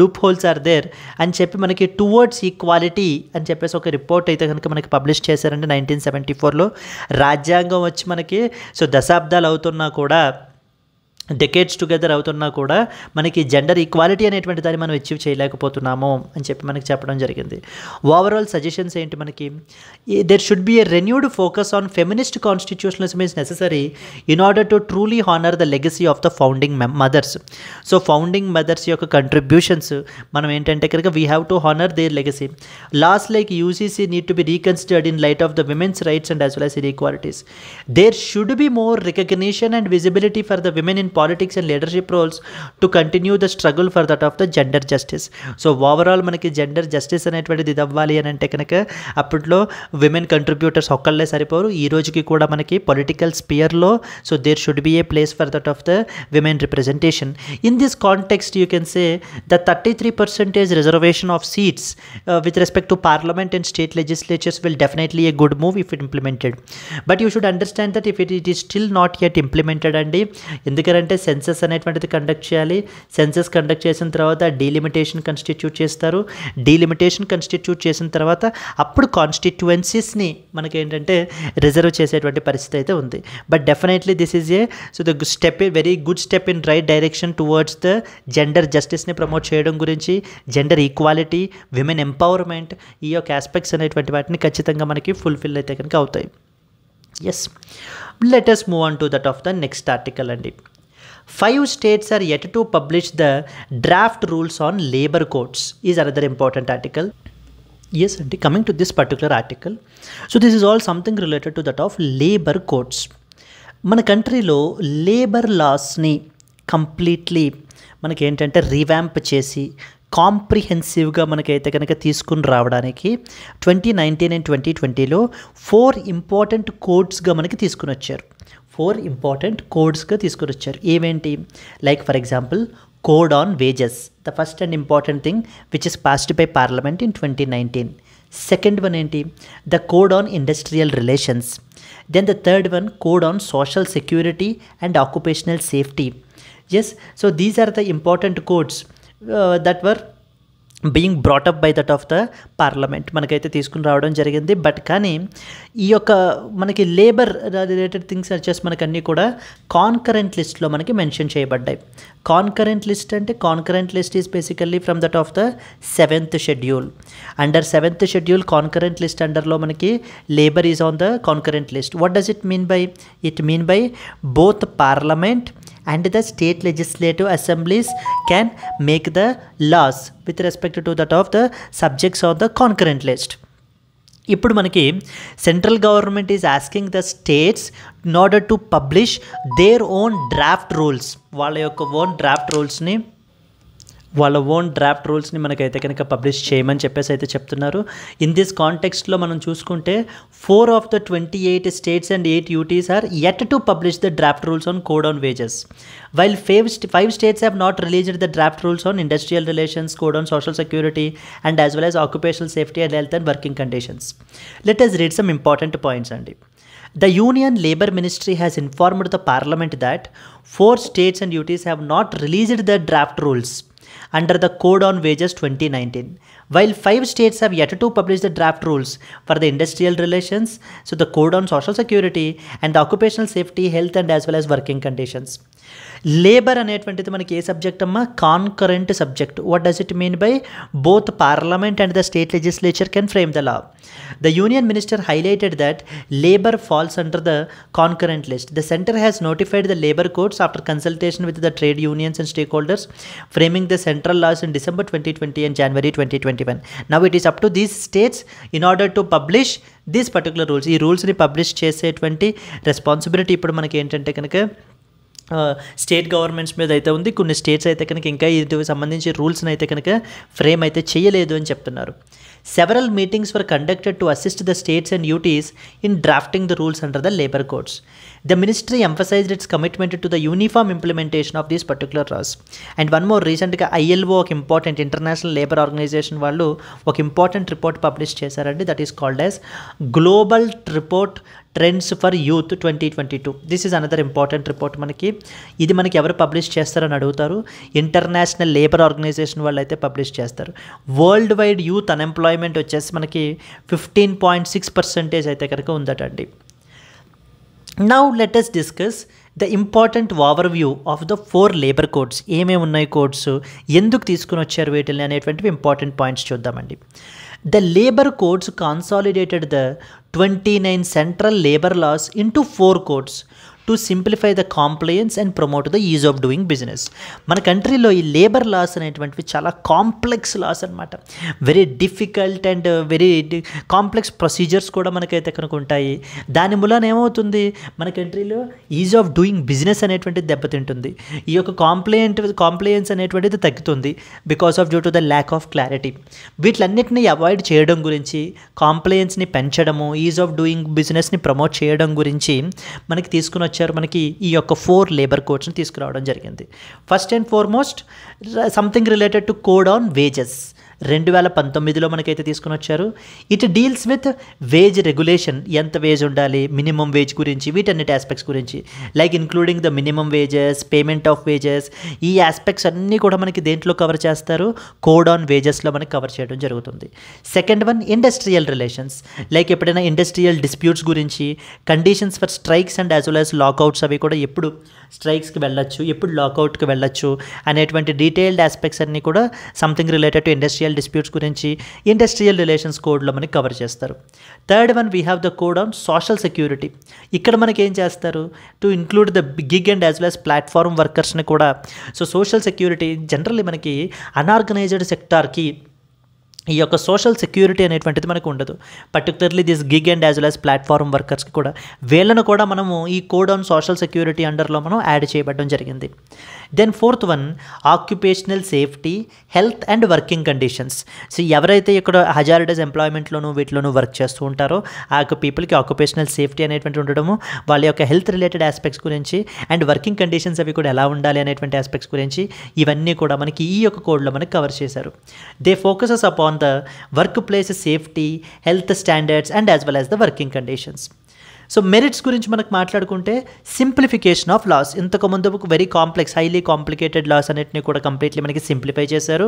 loopholes are there అని చెప్పి మనకి టువర్డ్స్ ఈక్వాలిటీ అని చెప్పేసి ఒక రిపోర్ట్ అయితే కనుక మనకి పబ్లిష్ చేశారంటే 1974లో. రాజ్యాంగం వచ్చి మనకి సో దశాబ్దాలు అవుతున్నా కూడా, డెకేడ్స్ టుగెదర్ అవుతున్నా కూడా మనకి జెండర్ ఈక్వాలిటీ అనేటువంటి దాన్ని మనం అచీవ్ చేయలేకపోతున్నాము అని చెప్పి మనకి చెప్పడం జరిగింది. ఓవరాల్ సజెషన్స్ ఏంటి మనకి, there should be a renewed focus on feminist constitutionalism is necessary in order to truly honour the legacy of the founding mothers. So founding mothers యొక్క కంట్రిబ్యూషన్స్ మనం ఏంటంటే కనుక we have to honour their legacy. Laws like UCC need to be reconsidered in light of the women's rights and as well as inequalities. There should be more recognition and visibility for the women in politics and leadership roles to continue the struggle for that of the gender justice. So overall మనకి gender justice అనేటువంటిది ఇది అవ్వాలి అని అంటే కనుక అప్పట్లో women contributors ఒక్కళ్ళే సరిపోరు. ఈ రోజుకి కూడా మనకి పొలిటికల్ స్పియర్లో so there should be a place for that of the women representation. In this context you can say the 33% reservation of seats with respect to parliament and state legislatures will definitely a good move if it implemented. But you should understand that if it is still not yet implemented అండి. ఎందుకంటే census అనేటువంటిది conduct చేయాలి. Census conduct చేసిన తర్వాత delimitation constitute చేస్తారు. Delimitation constitute చేసిన తర్వాత అప్పుడు కాన్స్టిట్యుయెన్సీస్ని మనకి ఏంటంటే రిజర్వ్ చేసేటువంటి పరిస్థితి అయితే ఉంది. But definitely this is a so the step, very good step in right direction towards the gender జస్టిస్ని ప్రమోట్ చేయడం గురించి, జెండర్ ఈక్వాలిటీ, విమెన్ ఎంపవర్మెంట్, ఈ యొక్క ఆస్పెక్ట్స్ అనేటువంటి వాటిని ఖచ్చితంగా మనకి ఫుల్ఫిల్ అయితే కనుక అవుతాయి. Yes, let us move on to that of the next article అండి. 5 states are yet to publish the draft rules on labor codes is another important article. Yes, and coming to this particular article, so this is all something related to that of labor codes. మన కంట్రీలో labour లాస్ని completely మనకి ఏంటంటే revamp చేసి కాంప్రిహెన్సివ్గా మనకైతే కనుక తీసుకుని రావడానికి 2019 and 2020లో 4 important కోడ్స్గా మనకి తీసుకుని వచ్చారు. 4 ఇంపార్టెంట్ కోడ్స్గా తీసుకుని వచ్చారు. ఏవేంటి, like for example code on wages, the first and important thing which is passed by parliament in 2019. Second one ఏంటి, the code on industrial relations. Then the third one code on social security and occupational safety. Yes, so these are the important codes that were being brought up by that of the parliament మనకైతే తీసుకుని రావడం జరిగింది. But కానీ ఈ యొక్క మనకి labour related things వచ్చేసి మనకి అన్నీ కూడా కాన్కరెంట్ లిస్ట్లో మనకి మెన్షన్ చేయబడ్డాయి. కాన్కరెంట్ లిస్ట్ అంటే concurrent list is basically from that of the 7th schedule. Under 7th schedule concurrent list అండర్లో మనకి labour is on the concurrent list. What does it mean by, it mean by both parliament and the state legislative assemblies can make the laws with respect to that of the subjects on the concurrent list. ఇప్పుడు మనకి central government is asking the states in order to publish their own draft rules, వాళ్ళ యొక్క own draft రూల్స్ని మనకైతే కనుక publish చేయమని చెప్పేసి అయితే చెప్తున్నారు. ఇన్ దిస్ కాంటెక్స్ట్లో మనం చూసుకుంటే 4 of the 28 states and 8 UTs are yet to publish the draft rules on code on wages, while 5 states have not released the draft rules on industrial relations, code on social security and as well as occupational safety and health and working conditions. Let us read some important points అండి. The Union Labour Ministry has informed the Parliament that 4 states and UTs have not released the draft rules under the Code on Wages 2019, while 5 states have yet to publish the draft rules for the industrial relations, so the Code on Social Security and the occupational safety, health and as well as working conditions. Labour అనేటువంటిది మనకి ఏ subject అమ్మా, concurrent subject. What does it mean by both parliament and the state legislature can frame the law. The Union Minister highlighted that labor falls under the concurrent list. The Centre has notified the labor codes after consultation with the trade unions and stakeholders, framing the central laws in December 2020 and January 2021. Now it is up to these states in order to publish these particular rules. ఈ రూల్స్ని publish చేసేటువంటి responsibility ఇప్పుడు మనకి ఏంటంటే కనుక state governments మీద అయితే ఉంది. కొన్ని స్టేట్స్ అయితే కనుక ఇంకా ఇది సంబంధించి రూల్స్ని అయితే కనుక ఫ్రేమ్ అయితే చేయలేదు అని చెప్తున్నారు. Several meetings were conducted to assist the states and UTs in drafting the rules under the labor codes. The ministry emphasized its commitment to the uniform implementation of these particular laws. And one more, recently ILO, ఒక important international labour organisation వాళ్ళు ఒక important report publish చేశారండి. That is called as global report trends for youth 2022. This is another important report. ఇది మనకి ఎవరు publish చేస్తారని అడుగుతారు. International labour organisation వాళ్ళు అయితే పబ్లిష్ చేస్తారు. వరల్డ్ వైడ్ యూత్ అన్ఎంప్లాయ్మెంట్ వచ్చేసి మనకి 15.6% అయితే కనుక ఉందటండి. Now let us discuss the important overview of the 4 labour codes. ఏమేమి ఉన్నాయి కోడ్స్, ఎందుకు తీసుకుని వచ్చారు వీటిని అనేటువంటివి ఇంపార్టెంట్ పాయింట్స్ చూద్దామండి. The labor codes consolidated the 29 central labor laws into 4 codes to simplify the compliance and promote the ease of doing business. మన కంట్రీలో ఈ లేబర్ లాస్ అనేటువంటివి చాలా కాంప్లెక్స్ లాస్ అనమాట. Very difficult and very complex procedures కూడా మనకైతే కనుక ఉంటాయి. దాని మూలన ఏమవుతుంది, మన కంట్రీలో ఈజ్ ఆఫ్ డూయింగ్ బిజినెస్ అనేటువంటిది దెబ్బతింటుంది. ఈ యొక్క కాంప్లయన్స్ అనేటువంటిది తగ్గుతుంది because of due to the lack of clarity. వీటిలన్నిటిని అవాయిడ్ చేయడం గురించి, కాంప్లయన్స్ని పెంచడము, ఈజ్ ఆఫ్ డూయింగ్ బిజినెస్ని ప్రమోట్ చేయడం గురించి మనకి తీసుకుని మనకి ఈ యొక్క 4 లేబర్ కోడ్స్ని తీసుకురావడం జరిగింది. First and foremost something related to code on wages 2019లో మనకైతే తీసుకుని వచ్చారు. It deals with wage regulation, ఎంత వేజ్ ఉండాలి, మినిమం వేజ్ గురించి, వీటన్నిటి ఆస్పెక్ట్స్ గురించి, like including the minimum wages, payment of wages, ఈ ఆస్పెక్ట్స్ అన్నీ కూడా మనకి దేంట్లో కవర్ చేస్తారు, కోడ్ ఆన్ వేజెస్లో మనకి కవర్ చేయడం జరుగుతుంది. Second one industrial relations, like ఎప్పుడైనా ఇండస్ట్రియల్ డిస్ప్యూట్స్ గురించి, conditions for strikes and as well as lockouts, అవి కూడా ఎప్పుడు స్ట్రైక్స్కి వెళ్ళొచ్చు, ఎప్పుడు లాకౌట్కి వెళ్ళొచ్చు అనేటువంటి డీటెయిల్డ్ ఆస్పెక్ట్స్ అన్నీ కూడా something related to industrial disputes గురించి ఇండస్ట్రియల్ రిలేషన్స్ కోడ్లో మనకి కవర్ చేస్తారు. Third one we have the code on social security. ఇక్కడ మనకి ఏం చేస్తారు, to include the gig and as well as platform వర్కర్స్ని కూడా. సో సోషల్ సెక్యూరిటీ జనరల్లీ మనకి అన్ఆర్గనైజ్డ్ సెక్టార్కి ఈ యొక్క సోషల్ సెక్యూరిటీ అనేటువంటిది మనకు ఉండదు. Particularly this gig and as well as platform వర్కర్స్కి కూడా, వీళ్ళను కూడా మనము ఈ కోడ్ ఆన్ సోషల్ సెక్యూరిటీ అండర్లో మనం యాడ్ చేయబడడం జరిగింది. Then fourth one occupational safety, health and working conditions. So ఎవరైతే ఇక్కడ హజార్డస్ ఎంప్లాయ్మెంట్లోనూ వీటిలోనూ వర్క్ చేస్తూ ఉంటారో ఆ యొక్క పీపుల్కి ఆక్యుపేషనల్ సేఫ్టీ అనేటువంటి ఉండడము, వాళ్ళ యొక్క హెల్త్ రిలేటెడ్ ఆస్పెక్ట్స్ గురించి అండ్ వర్కింగ్ కండిషన్స్ అవి కూడా ఎలా ఉండాలి అనేటువంటి ఆస్పెక్ట్స్ గురించి, ఇవన్నీ కూడా మనకి ఈ యొక్క కోడ్లో మనకి కవర్ చేశారు. They focuses upon the workplace safety, health standards and as well as the working conditions. So merits గురించి మనకు మాట్లాడుకుంటే సింప్లిఫికేషన్ ఆఫ్ లాస్. ఇంతకుముందు very complex, highly complicated laws అన్నిటిని కూడా కంప్లీట్లీ మనకి సింప్లిఫై చేశారు.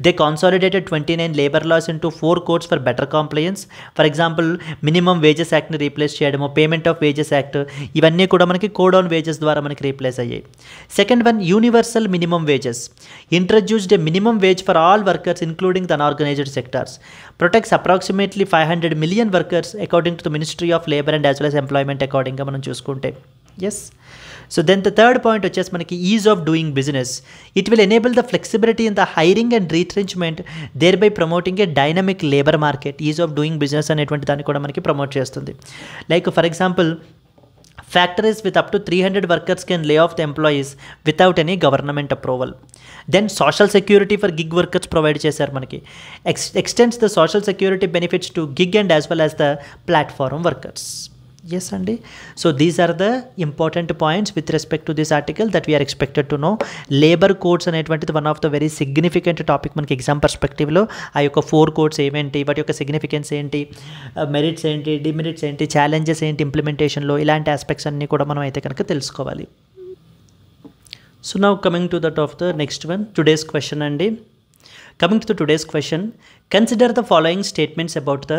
They consolidated 29 labour laws into 4 codes for better compliance. For example minimum wages యాక్ట్ని replace చేయడము, పేమెంట్ ఆఫ్ వేజెస్ యాక్ట్, ఇవన్నీ కూడా మనకి కోడ్ ఆన్ వేజెస్ ద్వారా మనకి రీప్లేస్ అయ్యాయి. Second one universal minimum wages. Introduced a minimum wage for all workers including the unorganised sectors. Protects approximately 500 million workers according to the ministry of labour and as well employment అకార్డింగ్గా మనం చూసుకుంటే. Yes, so then the third point వచ్చేసి మనకి ease of doing business. It will enable the flexibility in the hiring and retrenchment, thereby promoting a dynamic labour market. Ease of doing business అనేటువంటి దాన్ని కూడా మనకి promote చేస్తుంది. Like for example factories with up to 300 workers can lay off the employees without any government approval. Then social security for gig workers provide చేశారు మనకి. Extends the social security benefits to gig and as well as the platform workers. Yes అండి. So these are the important points with respect to this article that we are expected to know. Labour codes అనేటువంటిది one of the very significant topic మనకి exam పర్స్పెక్టివ్లో. ఆ యొక్క 4 codes ఏమేంటి, వాటి యొక్క significance ఏంటి, merits ఏంటి, డిమెరిట్స్ ఏంటి, ఛాలెంజెస్ ఏంటి ఇంప్లిమెంటేషన్లో, ఇలాంటి ఆస్పెక్ట్స్ అన్నీ కూడా మనం అయితే కనుక తెలుసుకోవాలి. So now coming to that of the next one, today's question అండి. Coming to today's question, consider the following statements about the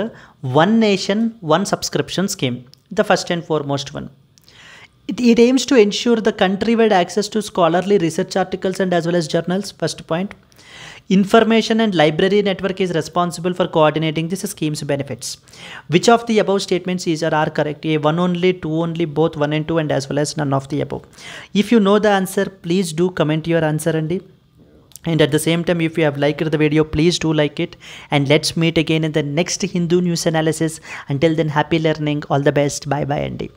One Nation, One Subscription scheme. The first and foremost one. It aims to ensure the country-wide access to scholarly research articles and as well as journals. First point. Information and library network is responsible for coordinating this scheme's benefits. Which of the above statements are correct? A, 1 only, 2 only, both 1 and 2, and as well as none of the above. If you know the answer, please do comment your answer andi. And at the same time, if you have liked the video, please do like it. And let's meet again in the next Hindu news analysis. Until then, happy learning. All the best. Bye bye, Andy.